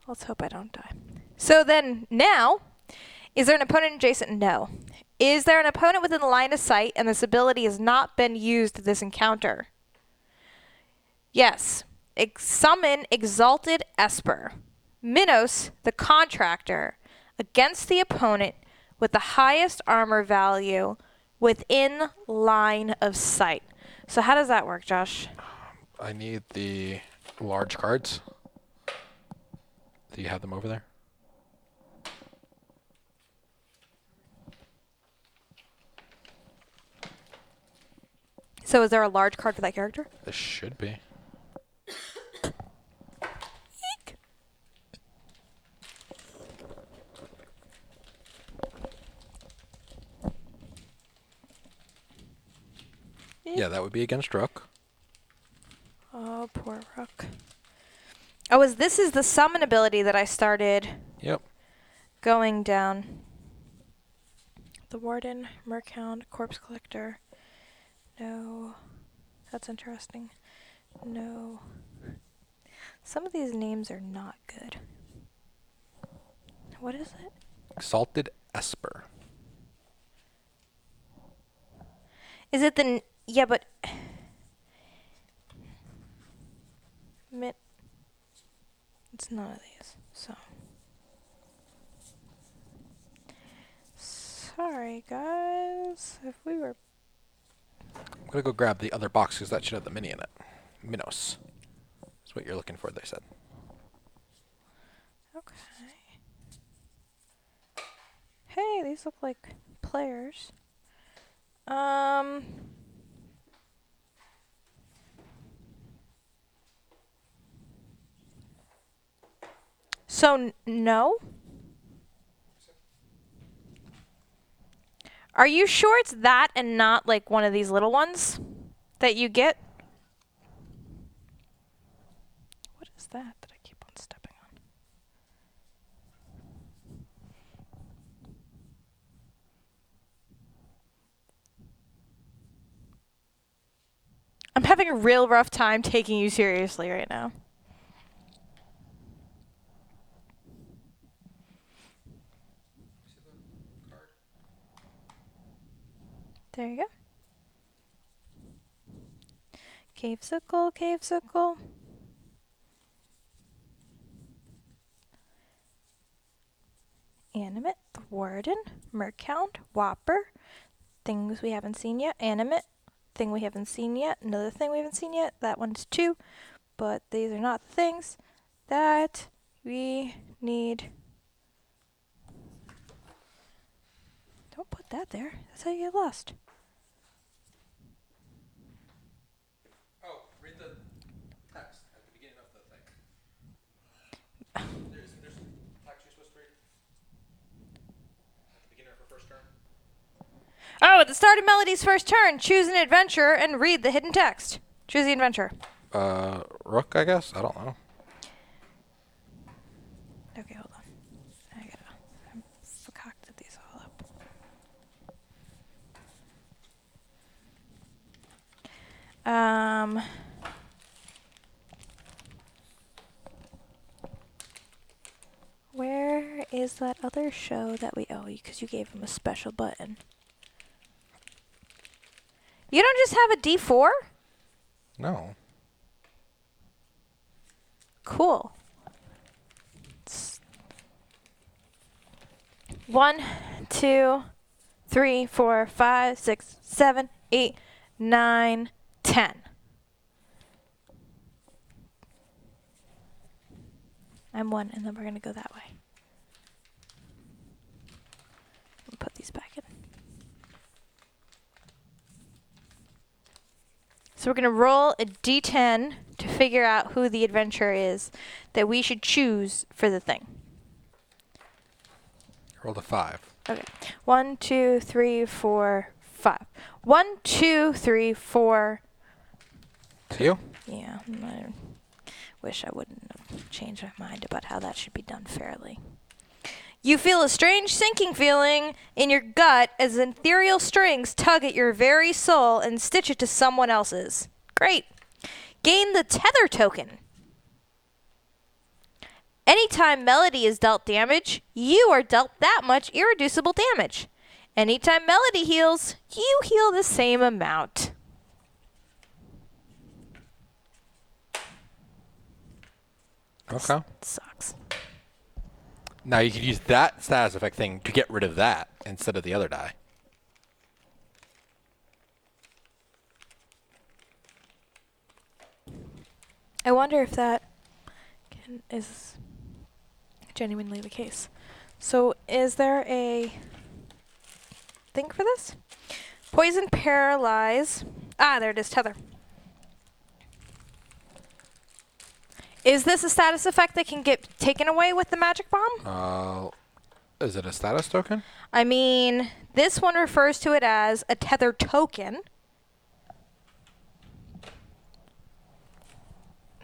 Let's hope I don't die. So then now, is there an opponent adjacent? No. Is there an opponent within the line of sight and this ability has not been used this encounter? Yes. Summon Exalted Esper. Minos, the contractor, against the opponent with the highest armor value within line of sight. So how does that work, Josh? I need the large cards. Do you have them over there? So is there a large card for that character? This should be. Eek. Yeah, that would be against Rook. Oh, poor Rook. Oh, this is the summon ability that I started Yep. going down. The Warden, Merchound, Corpse Collector. No. That's interesting. No. Some of these names are not good. What is it? Exalted Esper. Is it the... Yeah, but... It's none of these, so... Sorry, guys. If we were... I'm going to go grab the other box because that should have the mini in it. Minos. That's what you're looking for, they said. Okay. Hey, these look like players. So, no? Are you sure it's that and not like one of these little ones that you get? What is that I keep on stepping on? I'm having a real rough time taking you seriously right now. There you go. Cavesicle, Cavesicle. Animate, Warden, Mercount, Whopper. Things we haven't seen yet. Animate, thing we haven't seen yet. Another thing we haven't seen yet. That one's 2. But these are not the things that we need. Don't put that there. That's how you get lost. Oh, read the text at the beginning of the thing. There's text you're supposed to read at the beginning of her first turn. Oh, at the start of Melody's first turn, choose an adventure and read the hidden text. Choose the adventure. Rook, I guess? I don't know. Okay, hold on. I concocted these all up. Where is that other show that we owe you? Because you gave him a special button. You don't just have a D4? No. Cool. 1, 2, 3, 4, 5, 6, 7, 8, 9, 10. I'm 1, and then we're going to go that way. I'll put these back in. So we're going to roll a d10 to figure out who the adventurer is that we should choose for the thing. Rolled a 5. Okay. 1, 2, 3, 4, 5. 1, 2, 3, 4. To you? Yeah. I wish I wouldn't have changed my mind about how that should be done fairly. You feel a strange sinking feeling in your gut as ethereal strings tug at your very soul and stitch it to someone else's. Great. Gain the tether token. Anytime Melody is dealt damage, you are dealt that much irreducible damage. Anytime Melody heals, you heal the same amount. Okay. Sucks. Now you could use that status effect thing to get rid of that instead of the other die. I wonder if that is genuinely the case. So is there a thing for this? Poison, paralyze. Ah, there it is, tether. Is this a status effect that can get taken away with the magic bomb? Is it a status token? I mean, this one refers to it as a tether token.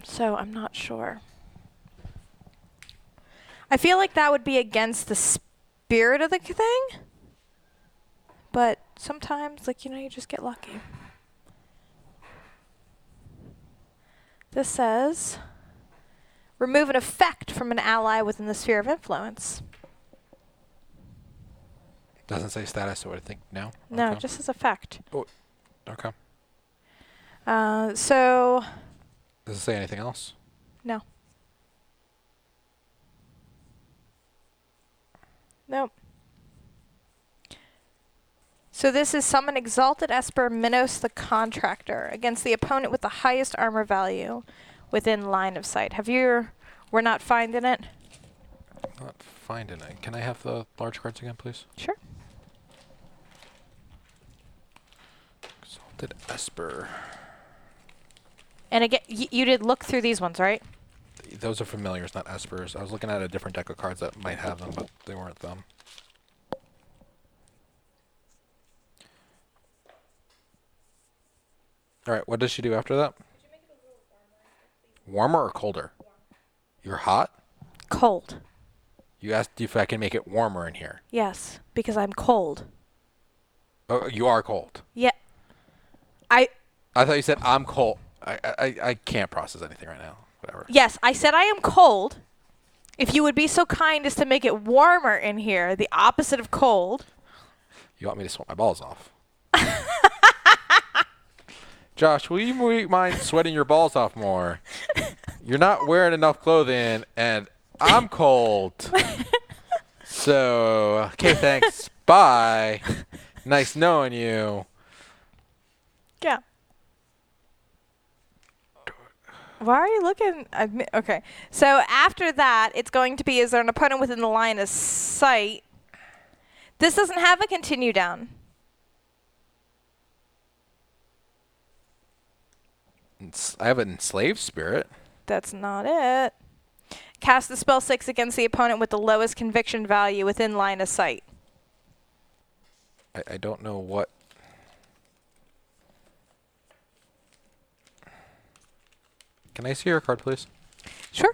So I'm not sure. I feel like that would be against the spirit of the thing. But sometimes, like, you just get lucky. This says, Remove an effect from an ally within the sphere of influence. Doesn't say status, so I think no. No, Okay. just as effect. Oh, okay. So... Does it say anything else? No. Nope. So this is summon Exalted Esper Minos the Contractor against the opponent with the highest armor value within line of sight. We're not finding it? Not finding it. Can I have the large cards again, please? Sure. Exalted Esper. And again, you did look through these ones, right? Those are familiars, not Espers. I was looking at a different deck of cards that might have them, but they weren't them. Alright, what does she do after that? Warmer or colder? You're hot? Cold. You asked if I can make it warmer in here. Yes, because I'm cold. Oh, you are cold. Yeah. I thought you said I'm cold. I can't process anything right now. Whatever. Yes, I said I am cold. If you would be so kind as to make it warmer in here, the opposite of cold. You want me to sweat my balls off? Josh, will you mind sweating your balls off more? You're not wearing enough clothing, and I'm cold. So, okay, thanks. Bye. Nice knowing you. Yeah. Why are you looking? Okay. So after that, it's going to be, is there an opponent within the line of sight? This doesn't have a continue down. I have an enslaved spirit. That's not it. Cast the spell 6 against the opponent with the lowest conviction value within line of sight. I don't know what. Can I see your card, please? Sure.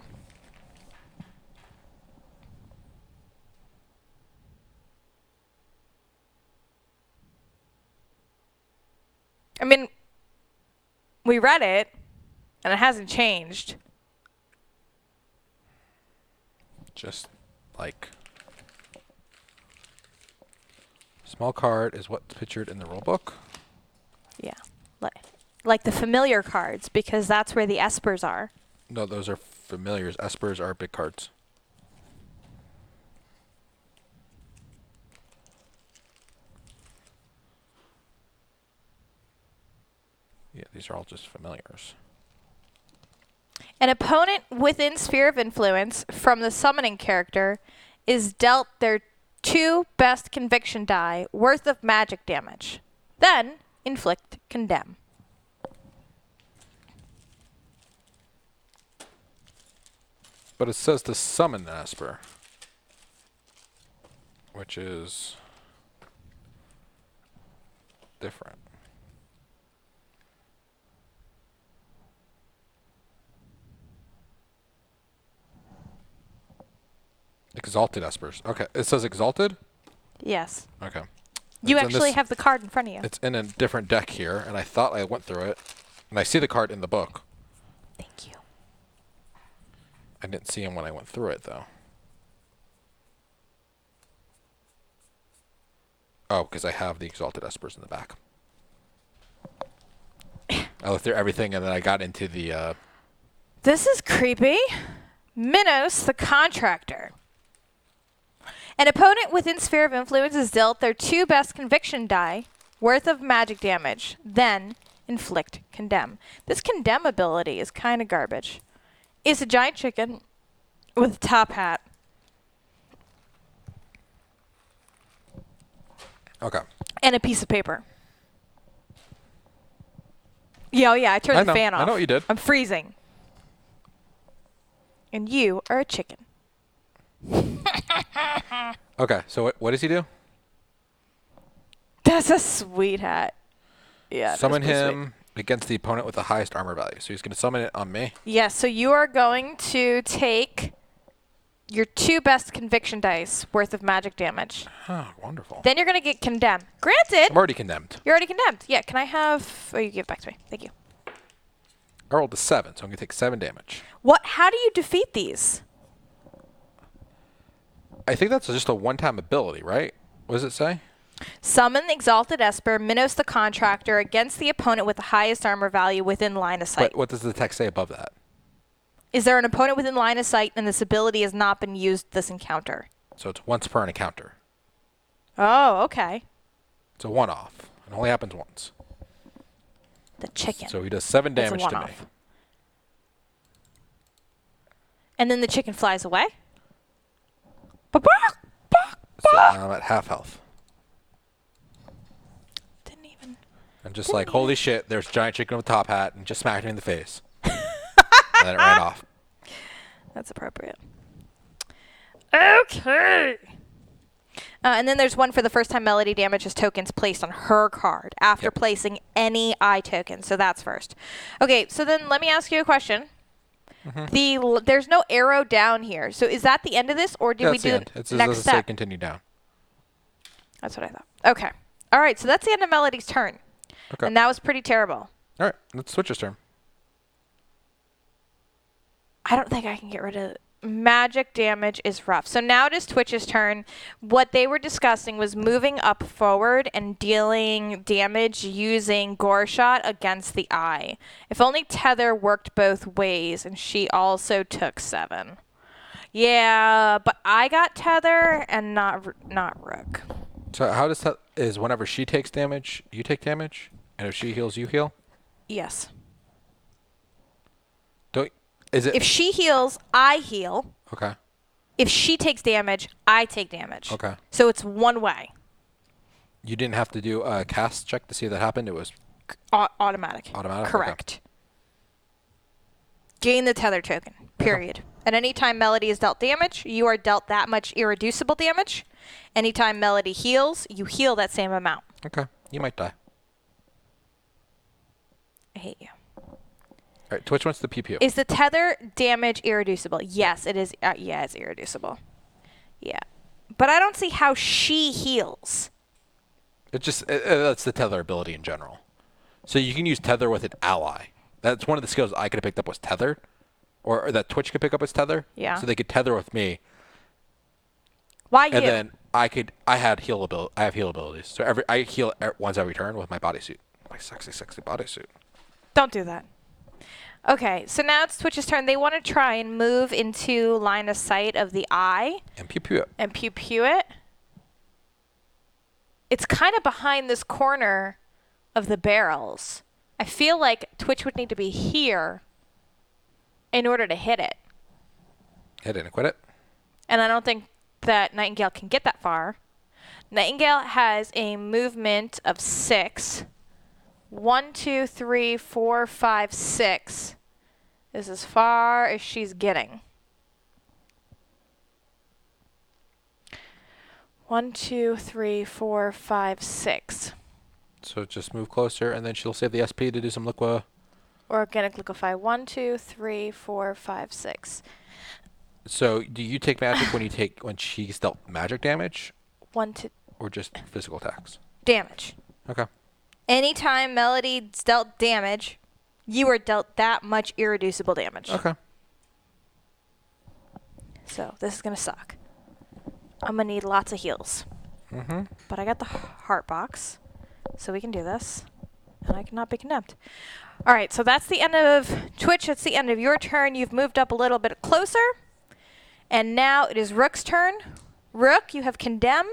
I mean, we read it, and it hasn't changed. Just like small card is what's pictured in the rulebook. Yeah. Like the familiar cards, because that's where the Espers are. No, those are familiars. Espers are big cards. Yeah, these are all just familiars. An opponent within Sphere of Influence from the summoning character is dealt their 2 best conviction die worth of magic damage. Then, inflict condemn. But it says to summon the Esper, which is different. Exalted Espers. Okay, it says Exalted? Yes. Okay. You It's in actually this- have the card in front of you. It's in a different deck here, and I thought I went through it. And I see the card in the book. Thank you. I didn't see him when I went through it, though. Oh, because I have the Exalted Espers in the back. I looked through everything, and then I got into the... This is creepy. Minos, the Contractor. An opponent within Sphere of Influence is dealt their 2 best conviction die worth of magic damage. Then, inflict condemn. This condemn ability is kind of garbage. It's a giant chicken with a top hat. Okay. And a piece of paper. Yeah, oh yeah, I turned the fan off. I know what you did. I'm freezing. And you are a chicken. Okay, so what does he do? That's a sweet hat. Yeah. Summon that's pretty him sweet. against the opponent with the highest armor value. So he's going to summon it on me. Yes, so you are going to take your 2 best conviction dice worth of magic damage. Oh, wonderful. Then you're going to get condemned. Granted, I'm already condemned. you're already condemned. Yeah, can I have... Oh, you give it back to me. Thank you. I rolled a 7, so I'm going to take 7 damage. What? How do you defeat these? I think that's just a one-time ability, right? What does it say? Summon the Exalted Esper, Minos the Contractor, against the opponent with the highest armor value within line of sight. But what does the text say above that? Is there an opponent within line of sight and this ability has not been used this encounter? So it's once per encounter. Oh, okay. It's a one-off. It only happens once. The chicken. So he does 7 That's a damage to me. one-off. And then the chicken flies away? So I'm at half health. Didn't even... And just like, holy shit, there's a giant chicken with a top hat and just smacked me in the face. And then it ran off. That's appropriate. Okay. And then there's one for the first time Melody damages tokens placed on her card after placing any eye token. So that's first. Okay, so then let me ask you a question. There's no arrow down here. So is that the end of this, or did we do the next next step? Say continue down. That's what I thought. Okay. All right, so that's the end of Melody's turn. Okay. And that was pretty terrible. All right, let's switch his turn. I don't think I can get rid of magic damage is rough. So now it is Twitch's turn. What they were discussing was moving up forward and dealing damage using Gore Shot against the eye. If only Tether worked both ways, and she also took 7. Yeah, but I got Tether and not Rook. So how does that is whenever she takes damage, you take damage, and if she heals, you heal? Yes. Is it If she heals, I heal. okay? If she takes damage, I take damage. Okay. So it's one way. You didn't have to do a cast check to see if that happened. It was Automatic. Automatic? Correct. Okay. Gain the tether token. Period. At any time Melody is dealt damage, you are dealt that much irreducible damage. Anytime Melody heals, you heal that same amount. okay. You might die. I hate you. All right. Twitch wants the PPO. Is the tether damage irreducible? Yes, it is. Yeah, it's irreducible. Yeah. But I don't see how she heals. It just that's the tether ability in general. So you can use tether with an ally. That's one of the skills I could have picked up was tether, or that Twitch could pick up as tether. Yeah. So they could tether with me. Why you? And then I have heal abilities. So I heal once every turn with my bodysuit. My sexy bodysuit. Don't do that. Okay, so now it's Twitch's turn. They want to try and move into line of sight of the eye. And pew pew it. And pew pew it. It's kind of behind this corner of the barrels. I feel like Twitch would need to be here in order to hit it. Hit it and quit it. And I don't think that Nightingale can get that far. Nightingale has a movement of 6. 1, 2, 3, 4, 5, 6 is as far as she's getting. 1, 2, 3, 4, 5, 6. So just move closer, and then she'll save the SP to do some liqua. Organic liquefy. 1, 2, 3, 4, 5, 6. So do you take magic when she's dealt magic damage? 1, 2. Or just physical attacks? Damage. Okay. Anytime Melody's dealt damage, you are dealt that much irreducible damage. Okay. So this is going to suck. I'm going to need lots of heals. Mm-hmm. But I got the heart box, so we can do this. And I cannot be condemned. All right, so that's the end of Twitch. That's the end of your turn. You've moved up a little bit closer. And now it is Rook's turn. Rook, you have condemn.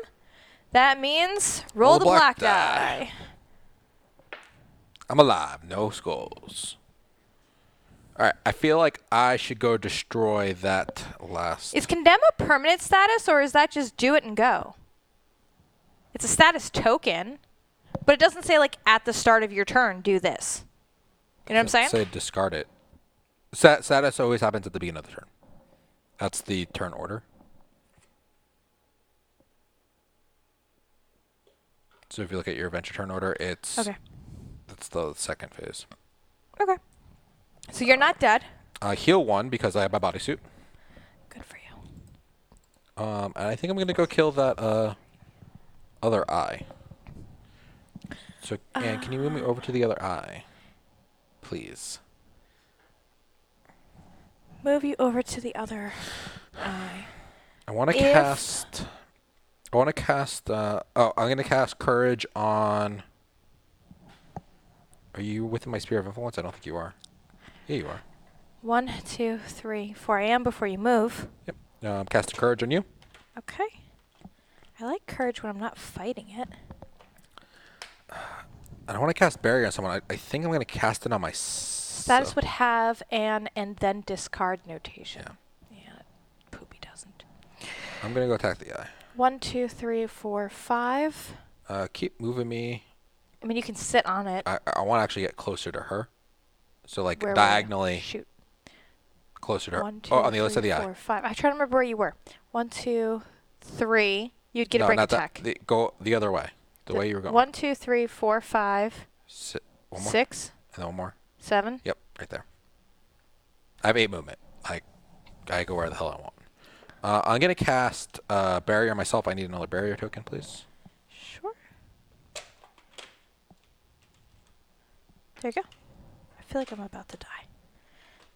That means roll the black die. I'm alive. No skulls. All right. I feel like I should go destroy that last. Is condemn a permanent status, or is that just do it and go? It's a status token, but it doesn't say, like, at the start of your turn, do this. You know what I'm saying? Say discard it. Status always happens at the beginning of the turn. That's the turn order. So if you look at your adventure turn order, it's Okay. That's the second phase. Okay. So you're not dead. Heal 1 because I have my bodysuit. Good for you. And I think I'm gonna go kill that other eye. So Anne, can you move me over to the other eye, please? move you over to the other eye. I want to cast. I want to cast. I'm going to cast Courage on. Are you within my sphere of influence? I don't think you are. Yeah, you are. 1, 2, 3, 4. I am before you move. Yep. Casting Courage on you. Okay. I like courage when I'm not fighting it. I don't want to cast Barrier on someone. I think I'm going to cast it on my. Status would have an and then discard notation. Yeah, Poopy doesn't. I'm going to go attack the eye. 1, 2, 3, 4, 5. Keep moving me. I mean, you can sit on it. I want to actually get closer to her. So, like, Where diagonally shoot. Closer to her. 1, 2, on the other 3, side of the 4, eye. 5. I try to remember where you were. 1, 2, 3. You'd get a break not attack. Go the other way. The way you were going. 1, 2, 3, 4, 5. One more. 6. And then one more. 7. Yep, right there. I have 8 movement. I go where the hell I want. I'm going to cast Barrier myself. I need another Barrier token, please. Sure. There you go. I feel like I'm about to die.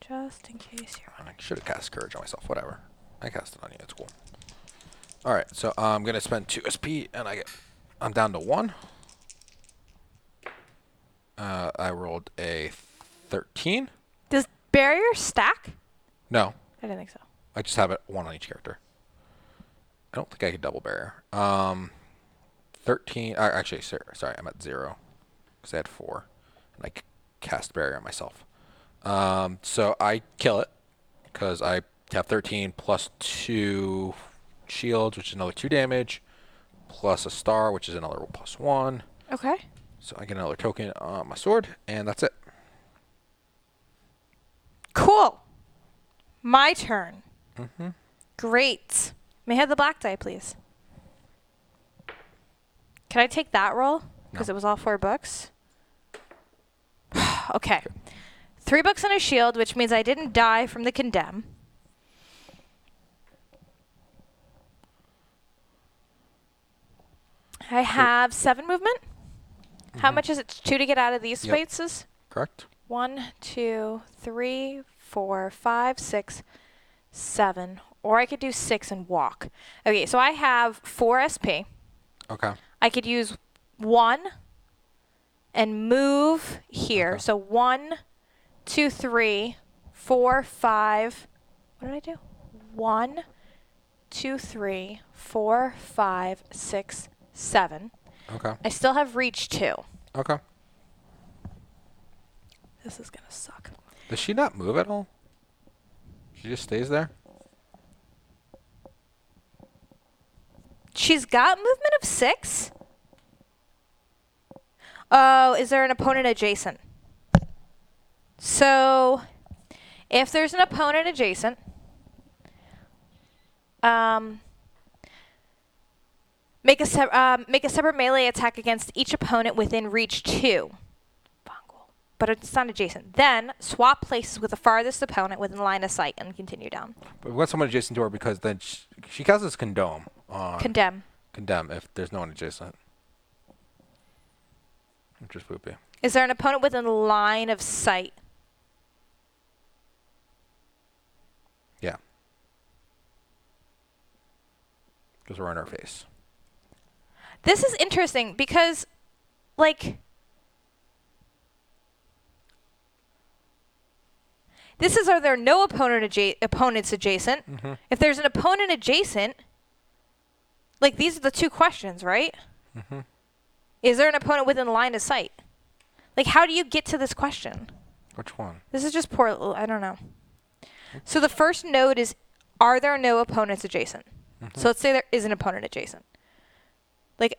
Just in case you're I should have cast Courage on myself. Whatever. I cast it on you. It's cool. All right, so I'm going to spend 2 SP, and I'm down to 1. I rolled a 13. Does barrier stack? No. I didn't think so. I just have it 1 on each character. I don't think I could double Barrier. 13. Actually, sorry, I'm at 0 because I had 4, and I cast Barrier on myself. So I kill it because I have 13 plus 2 shields, which is another 2 damage, plus a star, which is another plus 1. Okay. So I get another token on my sword, and that's it. Cool. My turn. Mm-hmm. Great. May I have the black die, please? Can I take that roll? Because it was all 4 books. Okay. 3 books and a shield, which means I didn't die from the condemn. I have 7 movement. How much is it? 2 to get out of these spaces? Correct. 1, 2, 3, 4, 5, 6, 7. Or I could do 6 and walk. Okay, so I have 4 SP. Okay. I could use 1 and move here. Okay. So 1, 2, 3, 4, 5. What did I do? 1, 2, 3, 4, 5, 6, 7. Okay. I still have reach 2. Okay. This is going to suck. Does she not move at all? She just stays there? She's got movement of 6? Oh, is there an opponent adjacent? So, if there's an opponent adjacent, make a separate melee attack against each opponent within reach 2. But it's not adjacent. Then, swap places with the farthest opponent within line of sight and continue down. But we got someone adjacent to her because then she casts Condemn. Condemn. Condemn if there's no one adjacent. Which is poopy. Is there an opponent within line of sight? Yeah. Because we're in her face. This is interesting because, like, this is, are there no opponents adjacent? Mm-hmm. If there's an opponent adjacent, like, these are the 2 questions, right? Mm-hmm. Is there an opponent within line of sight? Like, how do you get to this question? Which one? This is just poor, I don't know. So the first node is, are there no opponents adjacent? Mm-hmm. So let's say there is an opponent adjacent. Like,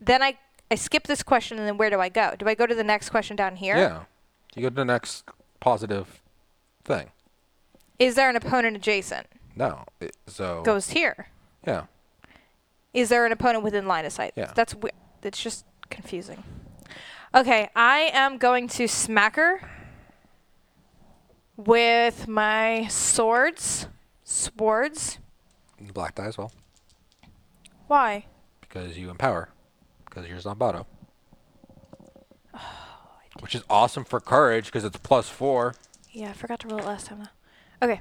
then I skip this question, and then where do I go? Do I go to the next question down here? Yeah. You go to the next positive thing. Is there an opponent adjacent? No. So. Goes here. Yeah. Is there an opponent within line of sight? Yeah. That's weird. It's just confusing. Okay, I am going to smack her with my swords. The black die as well. Why? Because you empower. Because you're Zombato. Which is awesome for courage because it's +4. Yeah, I forgot to roll it last time though. Okay.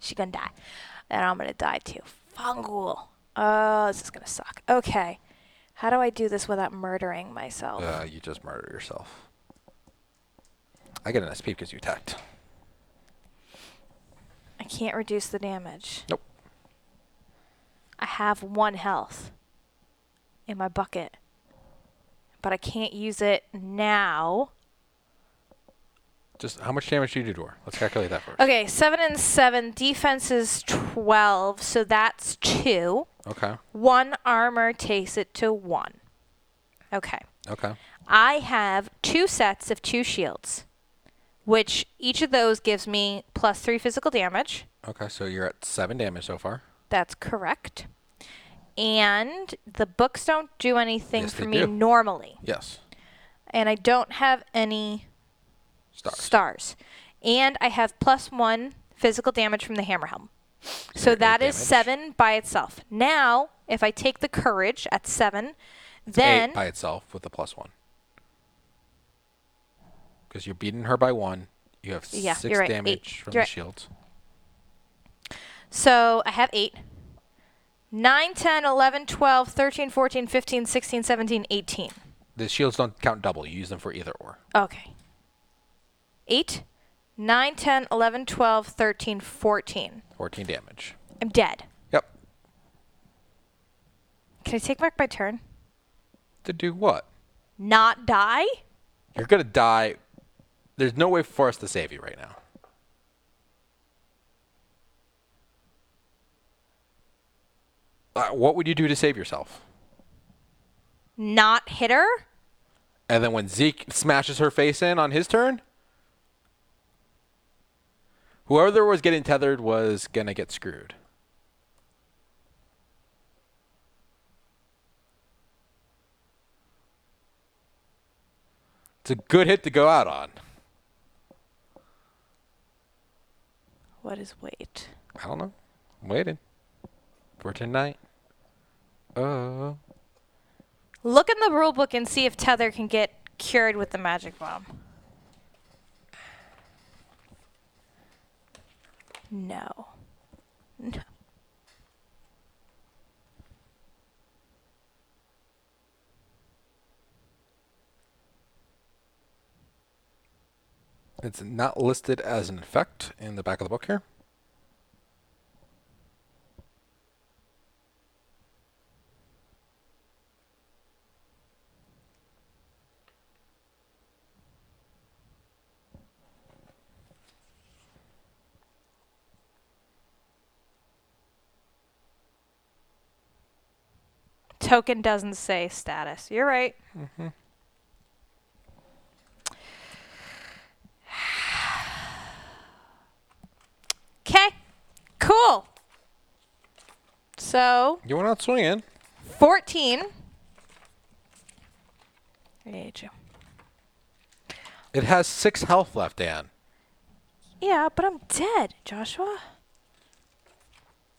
She's gonna die. And I'm gonna die too. Fungal. Oh, this is gonna suck. Okay. How do I do this without murdering myself? You just murder yourself. I get an SP because you attacked. I can't reduce the damage. Nope. I have 1 health in my bucket. But I can't use it now. Just how much damage do you do to her? Let's calculate that first. Okay, 7 and 7. Defense is 12, so that's 2. Okay. 1 armor takes it to 1. Okay. Okay. I have 2 sets of 2 shields, which each of those gives me +3 physical damage. Okay, so you're at 7 damage so far. That's correct. And the books don't do anything for me do. normally. Yes. And I don't have any stars. And I have +1 physical damage from the hammer helm. So that is 7 by itself. Now, if I take the courage at 7, then 8 by itself with the +1. Because you're beating her by 1. You have 6 right. damage 8. from You're the right. shields. So I have 8. 9, 10, 11, 12, 13, 14, 15, 16, 17, 18. The shields don't count double. You use them for either or. Okay. 8, 9, 10, 11, 12, 13, 14. 14 damage. I'm dead. Yep. Can I take back my turn? To do what? Not die? You're going to die. There's no way for us to save you right now. What would you do to save yourself? Not hit her? And then when Zeke smashes her face in on his turn, whoever was getting tethered was going to get screwed. It's a good hit to go out on. What is wait? I don't know. I'm waiting for tonight. Look in the rule book and see if tether can get cured with the magic bomb. No. No. It's not listed as an effect in the back of the book here. Token doesn't say status. You're right. Mm-hmm. Okay. Cool. So, You went out swinging. 14. I hate you. It has 6 health left, Dan. Yeah, but I'm dead, Joshua.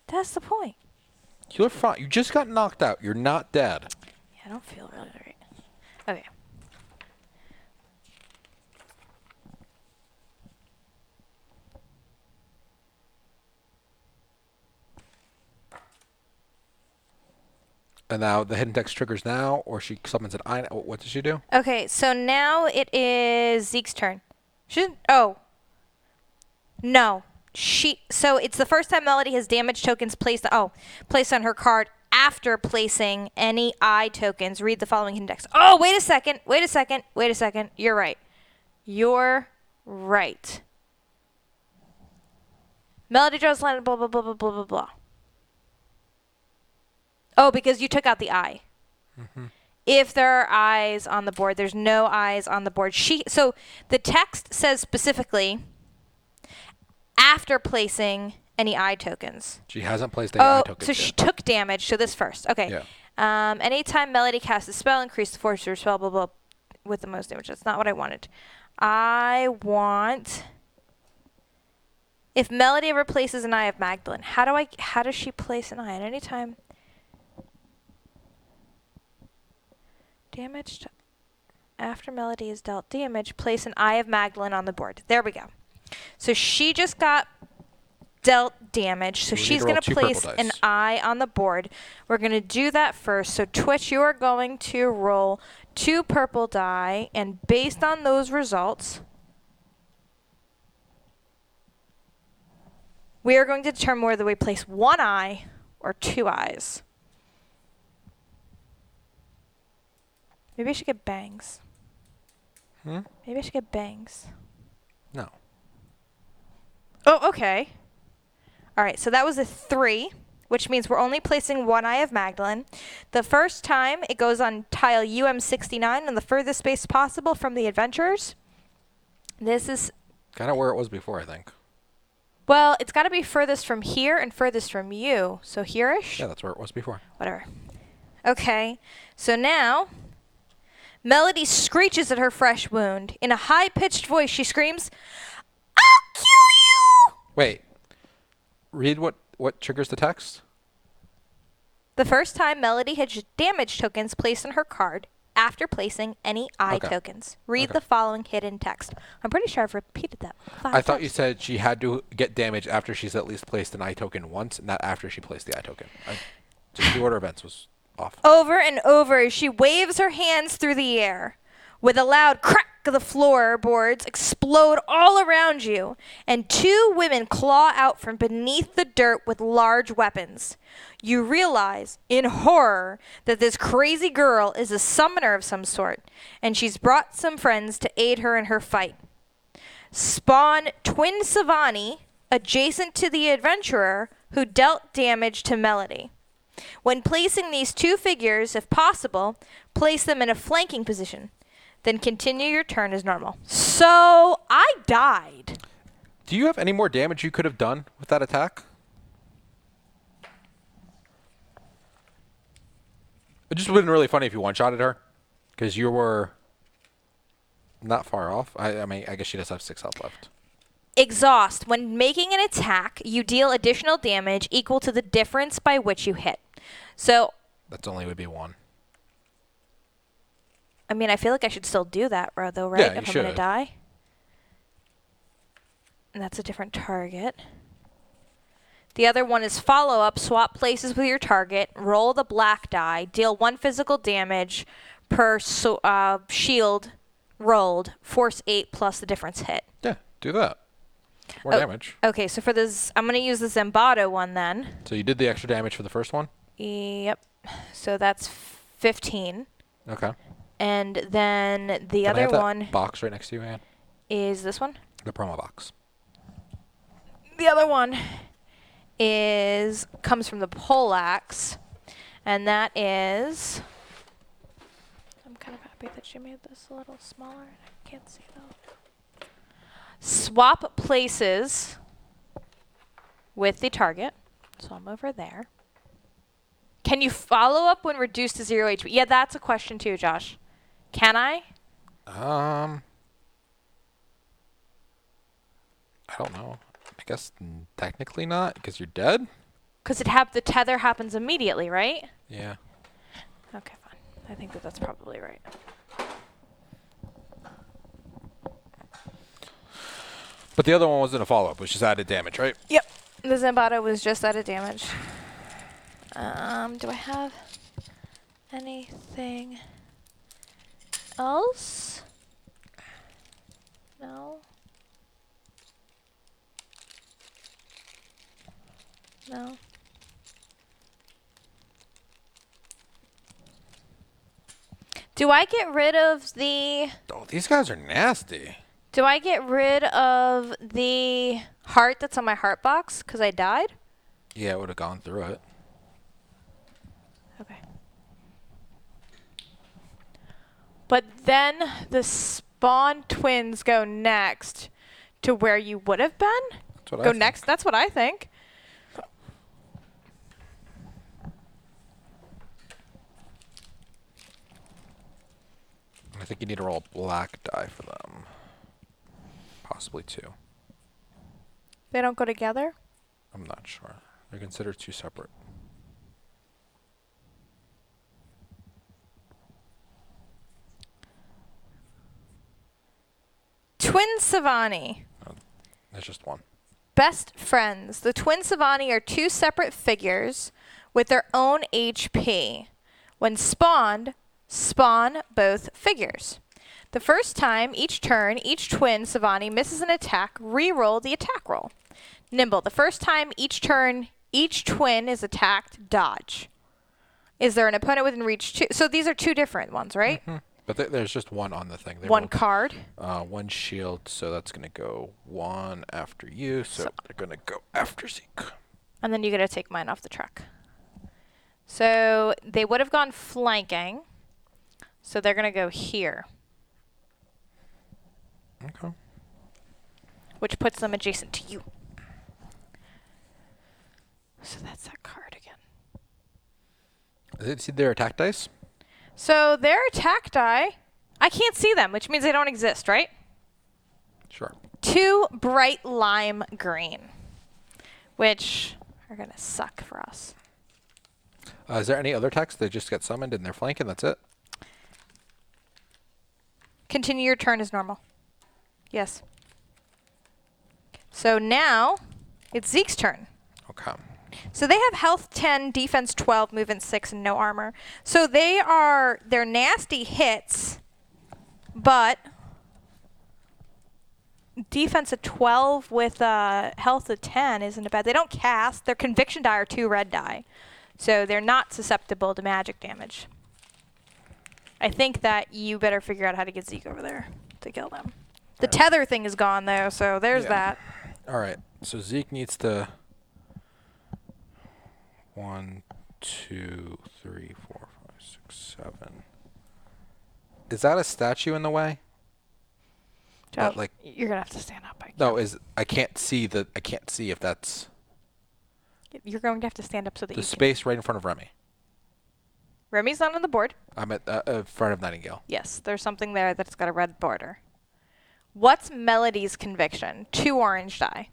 That's the point. You're fine. You just got knocked out. You're not dead. Yeah, I don't feel really great. Okay. And now the hidden text triggers now, or she summons an eye. What does she do? Okay, so now it is Zeke's turn. Oh. No. So it's the first time Melody has damage tokens placed on her card after placing any eye tokens. Read the following index. Oh, wait a second. You're right. Melody draws line, blah, blah, blah, blah, blah, blah, blah. Oh, because you took out the eye. Mm-hmm. If there are eyes on the board, there's no eyes on the board. So the text says specifically after placing any eye tokens. She hasn't placed any eye tokens so yet. she took damage. So this first. Okay. Yeah. Anytime Melody casts a spell, increase the force of her spell, blah, blah, with the most damage. That's not what I wanted. I want... If Melody ever places an Eye of Magdalene, how does she place an eye at any time? Damaged. After Melody is dealt damage, place an Eye of Magdalene on the board. There we go. So she just got dealt damage. So we need she's to roll going to 2 purple place an dice. eye on the board. We're going to do that first. So Twitch, you are going to roll 2 purple die, and based on those results, we are going to determine whether we place 1 eye or 2 eyes. Maybe I should get bangs. Maybe I should get bangs. No. Oh, okay. All right, so that was a 3, which means we're only placing 1 eye of Magdalene. The first time, it goes on tile UM69 on the furthest space possible from the adventurers. This is... Kind of where it was before, I think. Well, it's got to be furthest from here and furthest from you. So here-ish? Yeah, that's where it was before. Whatever. Okay, so now... Melody screeches at her fresh wound. In a high-pitched voice, she screams, "I'll kill you!" Wait. Read what triggers the text? The first time Melody hits damage tokens placed on her card after placing any eye tokens. Read the following hidden text. I'm pretty sure I've repeated that 5 I thought times. you said she had to get damage after she's at least placed an eye token once, not after she placed the eye token. Just the order of events was off. Over and over, she waves her hands through the air. With a loud crack, the floorboards explode all around you, and 2 women claw out from beneath the dirt with large weapons. You realize, in horror, that this crazy girl is a summoner of some sort, and she's brought some friends to aid her in her fight. Spawn twin Savani, adjacent to the adventurer, who dealt damage to Melody. When placing these 2 figures, if possible, place them in a flanking position. Then continue your turn as normal. So, I died. Do you have any more damage you could have done with that attack? It just would have been really funny if you one-shotted her. Because you were not far off. I mean, I guess she does have 6 health left. Exhaust. When making an attack, you deal additional damage equal to the difference by which you hit. So... That's only would be 1. I mean, I feel like I should still do that, though, right? Yeah, if you I'm should. going to die. And that's a different target. The other one is follow-up. Swap places with your target. Roll the black die. Deal 1 physical damage per shield rolled. Force 8 plus the difference hit. Yeah, do that. More damage. Okay, so for this, I'm going to use the Zambado one then. So you did the extra damage for the first one? Yep. So that's 15. Okay. And then the Can I other have that one box right next to you, Ann? is this one. The promo box. The other one comes from the poleaxe, and that is... I'm kind of happy that you made this a little smaller. I can't see though. Swap places with the target. So I'm over there. Can you follow up when reduced to 0 HP? Yeah, that's a question too, Josh. Can I? I don't know. I guess technically not, because you're dead. Because the tether happens immediately, right? Yeah. Okay, fine. I think that's probably right. But the other one wasn't a follow-up, which just added damage, right? Yep. The Zambado was just out of damage. Do I have anything else? No. No. Do I get rid of the... Oh, these guys are nasty. Do I get rid of the heart that's on my heart box because I died? Yeah, it would have gone through it. Okay. But then the spawn twins go next to where you would have been? That's what I Go think. next? That's what I think. I think you need to roll a black die for them. Possibly 2. They don't go together? I'm not sure. They're considered 2 separate. Twin Savani. There's just 1. Best friends. The twin Savani are two separate figures with their own HP. When spawned, spawn both figures. The first time, each turn, each twin Savani misses an attack, re-roll the attack roll. Nimble. The first time, each turn, each twin is attacked, dodge. Is there an opponent within reach? So these are two different ones, right? Mm-hmm. But there's just one on the thing. One card. One shield, so that's going to go one after you, so they're going to go after Zeke. And then you got to take mine off the truck. So they would have gone flanking, so they're going to go here. Okay. Which puts them adjacent to you. So that's that card again. Did you see their attack dice? So their attack die, I can't see them, which means they don't exist, right? Sure. 2 bright lime green, which are going to suck for us. Is there any other attacks? They just get summoned and they're flanking, that's it? Continue your turn as normal. Yes. So now it's Zeke's turn. Okay. So they have health 10, defense 12, movement 6, and no armor. So they're nasty hits, but defense of 12 with health of 10 isn't bad. They don't cast. Their conviction die are 2 red die. So they're not susceptible to magic damage. I think that you better figure out how to get Zeke over there to kill them. The tether thing is gone, though, so there's that. All right. So Zeke needs to... 1, 2, 3, 4, 5, 6, 7. Is that a statue in the way? Oh, you're gonna have to stand up. I can't see if that's You're going to have to stand up so that the you space right in front of Remi. Remi's not on the board. I'm at front of Nightingale. Yes, there's something there that's got a red border. What's Melody's conviction? 2 orange die.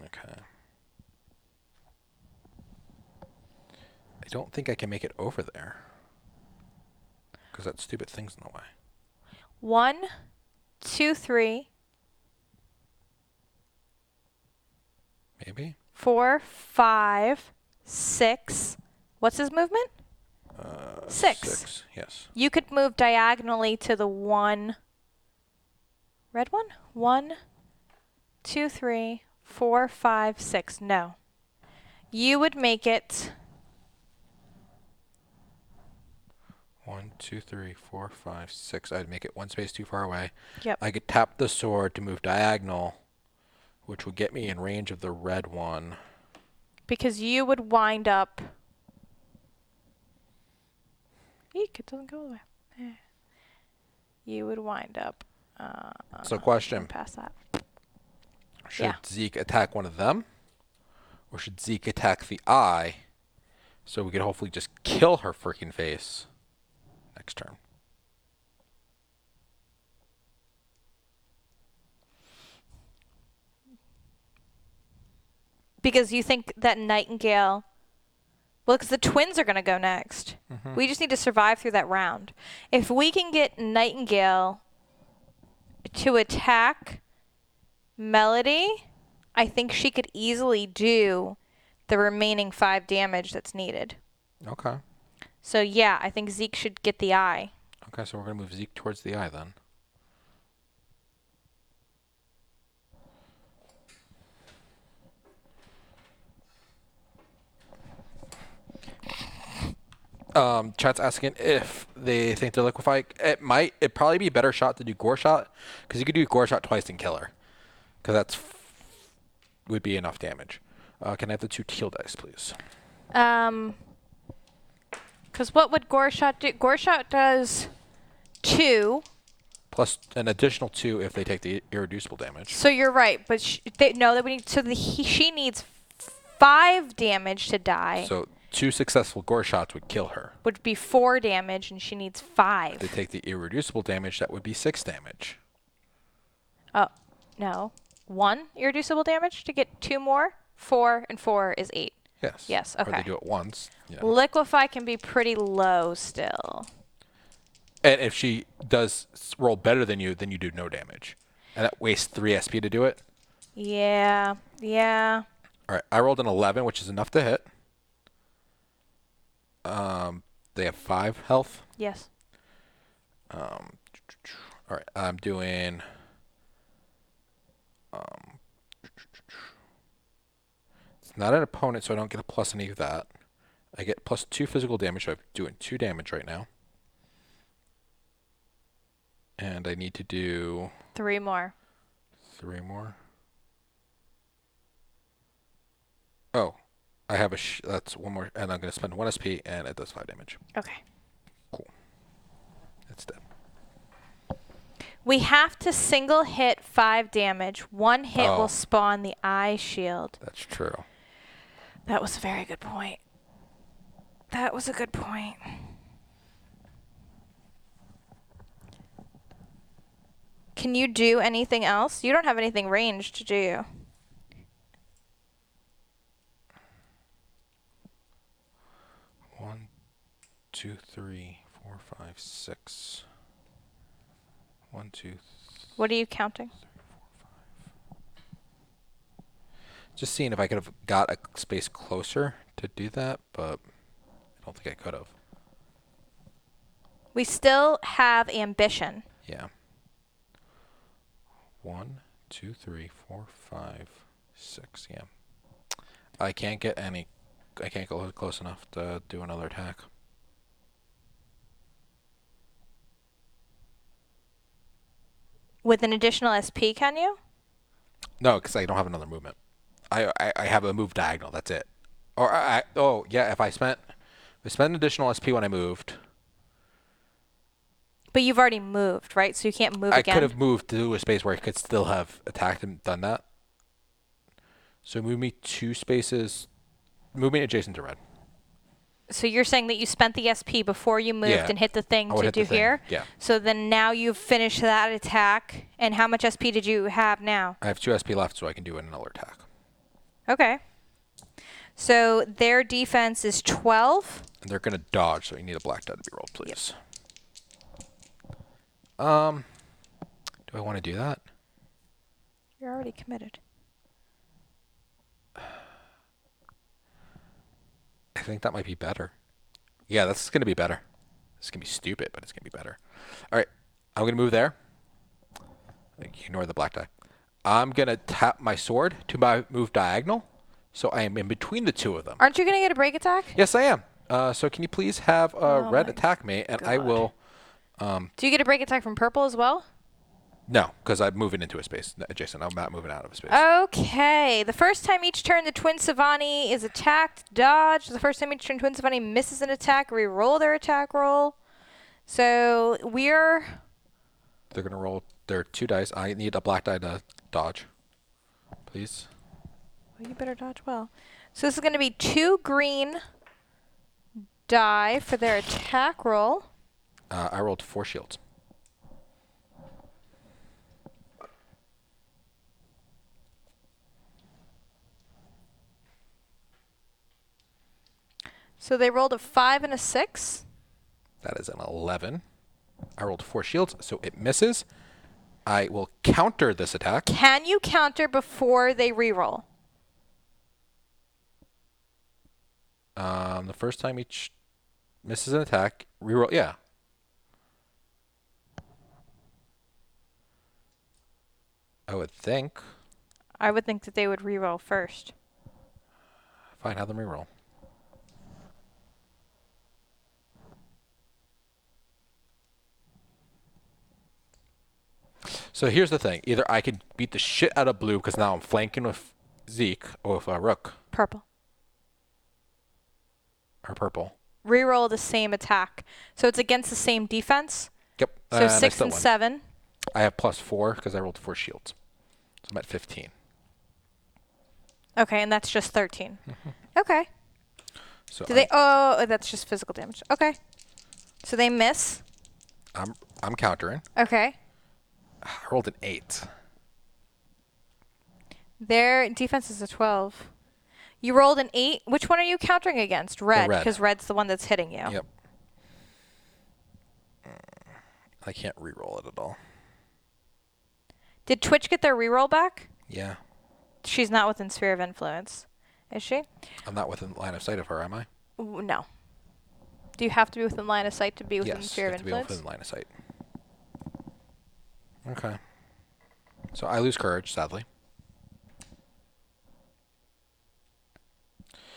Okay. I don't think I can make it over there. Because that stupid thing's in the way. 1, 2, 3. Maybe? 4, 5, 6. What's his movement? 6. 6, yes. You could move diagonally to the 1. Red one? 1, 2, 3, 4, 5, 6. No. You would make it 1, 2, 3, 4, 5, 6. I'd make it 1 space too far away. Yep. I could tap the sword to move diagonal, which would get me in range of the red one. because you would wind up. Eek, it doesn't go away. You would wind up. So question. Past that. Should Zeke attack one of them? Or should Zeke attack the eye so we could hopefully just kill her freaking face next turn? Because you think that Nightingale... Well, because the twins are going to go next. Mm-hmm. We just need to survive through that round. If we can get Nightingale to attack Melody, I think she could easily do the remaining 5 damage that's needed. Okay. So, yeah, I think Zeke should get the eye. Okay, so we're going to move Zeke towards the eye then. Chat's asking if they think they're liquefy. It'd probably be a better shot to do Gore Shot, because you could do Gore Shot twice and kill her. Because that's would be enough damage. Can I have the 2 teal dice, please? Because what would Gore Shot do? Gore Shot does 2. Plus an additional 2 if they take the irreducible damage. So you're right, but she needs 5 damage to die. So 2 successful Gore Shots would kill her. Would be 4 damage, and she needs 5. If they take the irreducible damage, that would be 6 damage. Oh, no. 1 irreducible damage to get 2 more? 4 and 4 is 8. Yes. Yes, okay. Or they do it once. Yeah. Liquefy can be pretty low still. And if she does roll better than you, then you do no damage. And that wastes 3 SP to do it. Yeah. Yeah. All right, I rolled an 11, which is enough to hit. They have 5 health. Yes. All right, I'm doing. It's not an opponent, so I don't get a plus any of that. I get plus 2 physical damage, so I'm doing 2 damage right now. And I need to do 3 more. 3 more. Oh, I have that's 1 more, and I'm going to spend 1 SP, and it does 5 damage. Okay. Cool. It's dead. We have to single hit 5 damage. 1 hit Oh. will spawn the eye shield. That's true. That was a very good point. That was a good point. Can you do anything else? You don't have anything ranged, do you? One, 2, 3, 4, 5, 6. 1, 2, What are you counting? 3, 4, 5. Just seeing if I could have got a space closer to do that, but I don't think I could have. We still have ambition. Yeah. 1, 2, 3, 4, 5, 6. Yeah. I can't get any. I can't go close enough to do another attack. With an additional SP, can you? No, because I don't have another movement. I have a move diagonal. That's it. Or if I spent an additional SP when I moved. But you've already moved, right? So you can't move I again. could have moved to a space where I could still have attacked and done that. So move me 2 spaces. Move me adjacent to red. So you're saying that you spent the SP before you moved Yeah. and hit the thing I would to hit do the thing, here? yeah. So then now you've finished that attack. And how much SP did you have now? I have 2 SP left, so I can do another attack. Okay. So their defense is 12. And they're gonna dodge, so you need a black die to be rolled, please. Do I want to do that? You're already committed. I think that might be better. Yeah, that's gonna be better. It's gonna be stupid, but it's gonna be better. All right, I'm gonna move there. Ignore the black die. I'm gonna tap my sword to move diagonal, so I am in between the 2 of them. Aren't you going to get a break attack? Yes, I am. So can you please have red my attack me, and I God. will. Do you get a break attack from purple as well? No, because I'm moving into a space adjacent. I'm not moving out of a space. Okay. The first time each turn the Twin Savani is attacked, dodge. The first time each turn Twin Savani misses an attack, re-roll their attack roll. So They're gonna roll their 2 dice. I need a black die to dodge, please. Well, you better dodge well. So this is going to be 2 green die for their attack roll. I rolled 4 shields. So they rolled a 5 and a 6. That is an 11. I rolled 4 shields, so it misses. I will counter this attack. Can you counter before they re-roll? The first time each misses an attack, reroll. Yeah. I would think. I would think that they would re-roll first. Fine, have them reroll. So here's the thing. Either I could beat the shit out of blue because now I'm flanking with Zeke or with Rook. Purple. Or purple. Reroll the same attack. So it's against the same defense. Yep. So I 6 still and win. 7. I have +4 because I rolled 4 shields. So I'm at 15. Okay, and that's just 13. Okay. So Do they? Oh, that's just physical damage. Okay. So they miss. I'm countering. Okay. I rolled an 8. Their defense is a 12. You rolled an 8. Which one are you countering against? Red, red. because red's the one that's hitting you. Yep. I can't reroll it at all. Did Twitch get their reroll back? Yeah. She's not within sphere of influence, is she? I'm not within line of sight of her, am I? No. Do you have to be within line of sight to be within Yes, sphere you of have to be influence? within line of sight. Okay. So I lose courage, sadly.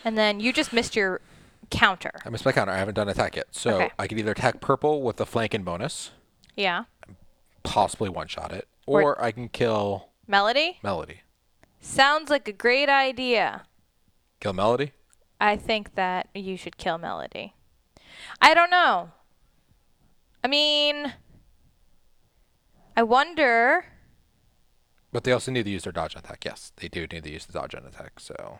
And then you just missed your counter. I missed my counter. I haven't done an attack yet. So Okay. I can either attack purple with the flanking bonus, Yeah. possibly one-shot it, or I can kill Melody? Melody. Sounds like a great idea. Kill Melody? I think that you should kill Melody. I don't know. I mean, I wonder. But they also need to use their dodge and attack. Yes, they do need to use the dodge and attack. So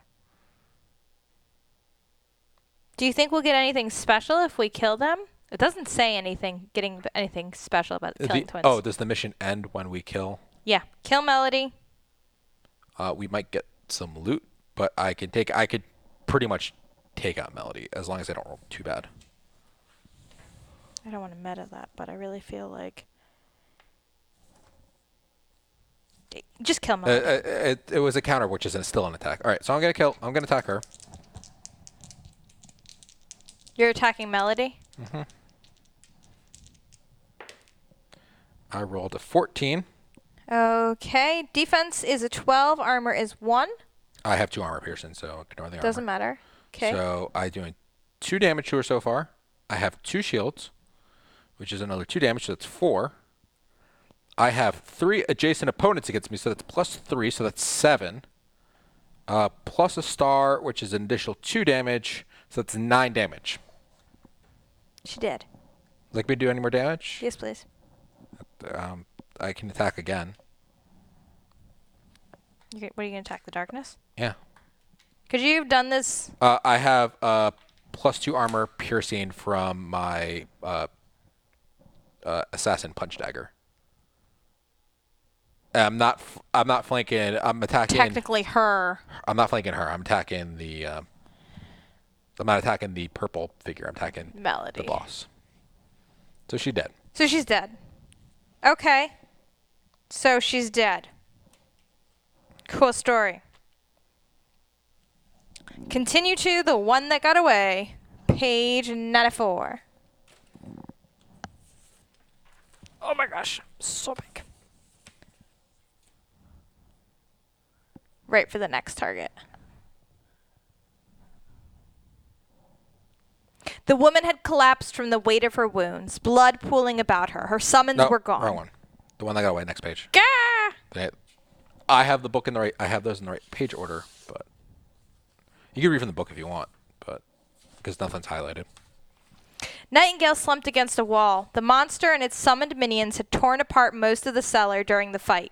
Do you think we'll get anything special if we kill them? It doesn't say anything, getting anything special about killing twins. Oh, does the mission end when we kill? Yeah, kill Melody. We might get some loot, but I could pretty much take out Melody as long as I don't roll too bad. I don't want to meta that, but I really feel like just kill Melody. It was a counter, which is still an attack. All right, so I'm gonna attack her. You're attacking Melody? Mm-hmm. I rolled a 14. Okay. Defense is a 12. Armor is 1. I have 2 armor piercing, so ignore the armor. Doesn't matter. Okay. So I'm doing 2 damage to her so far. I have 2 shields, which is another 2 damage, so that's 4. I have 3 adjacent opponents against me, so that's plus 3, so that's 7. Plus a star, which is an additional 2 damage, so that's 9 damage. She did. Like me to do any more damage? Yes, please. I can attack again. What are you going to attack? The darkness? Yeah. Could you have done this? I have plus 2 armor piercing from my assassin punch dagger. I'm not flanking. I'm attacking. Technically her. I'm not flanking her. I'm attacking the. I'm not attacking the purple figure. I'm attacking Melody. the boss. So she's dead. So she's dead. Okay. So she's dead. Cool story. Continue to the one that got away. Page 94. Oh my gosh. So big. Right for the next target. The woman had collapsed from the weight of her wounds, blood pooling about her. Her summons were gone. Wrong one. The one that got away. Next page. Gah! I have the book in the right. I have those in the right page order, but you can read from the book if you want, but because nothing's highlighted. Nightingale slumped against a wall. The monster and its summoned minions had torn apart most of the cellar during the fight.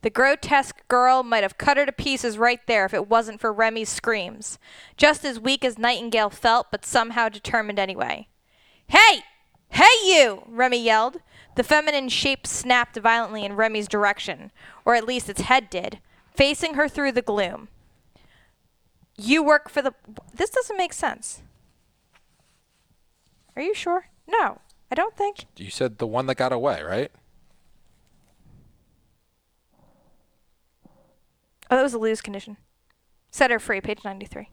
The grotesque girl might have cut her to pieces right there if it wasn't for Remi's screams. Just as weak as Nightingale felt, but somehow determined anyway. Hey! Hey, you! Remi yelled. The feminine shape snapped violently in Remi's direction, or at least its head did, facing her through the gloom. You work for the... This doesn't make sense. Are you sure? No, I don't think. You said the one that got away, right? Oh, that was a lose condition. Set her free, page 93.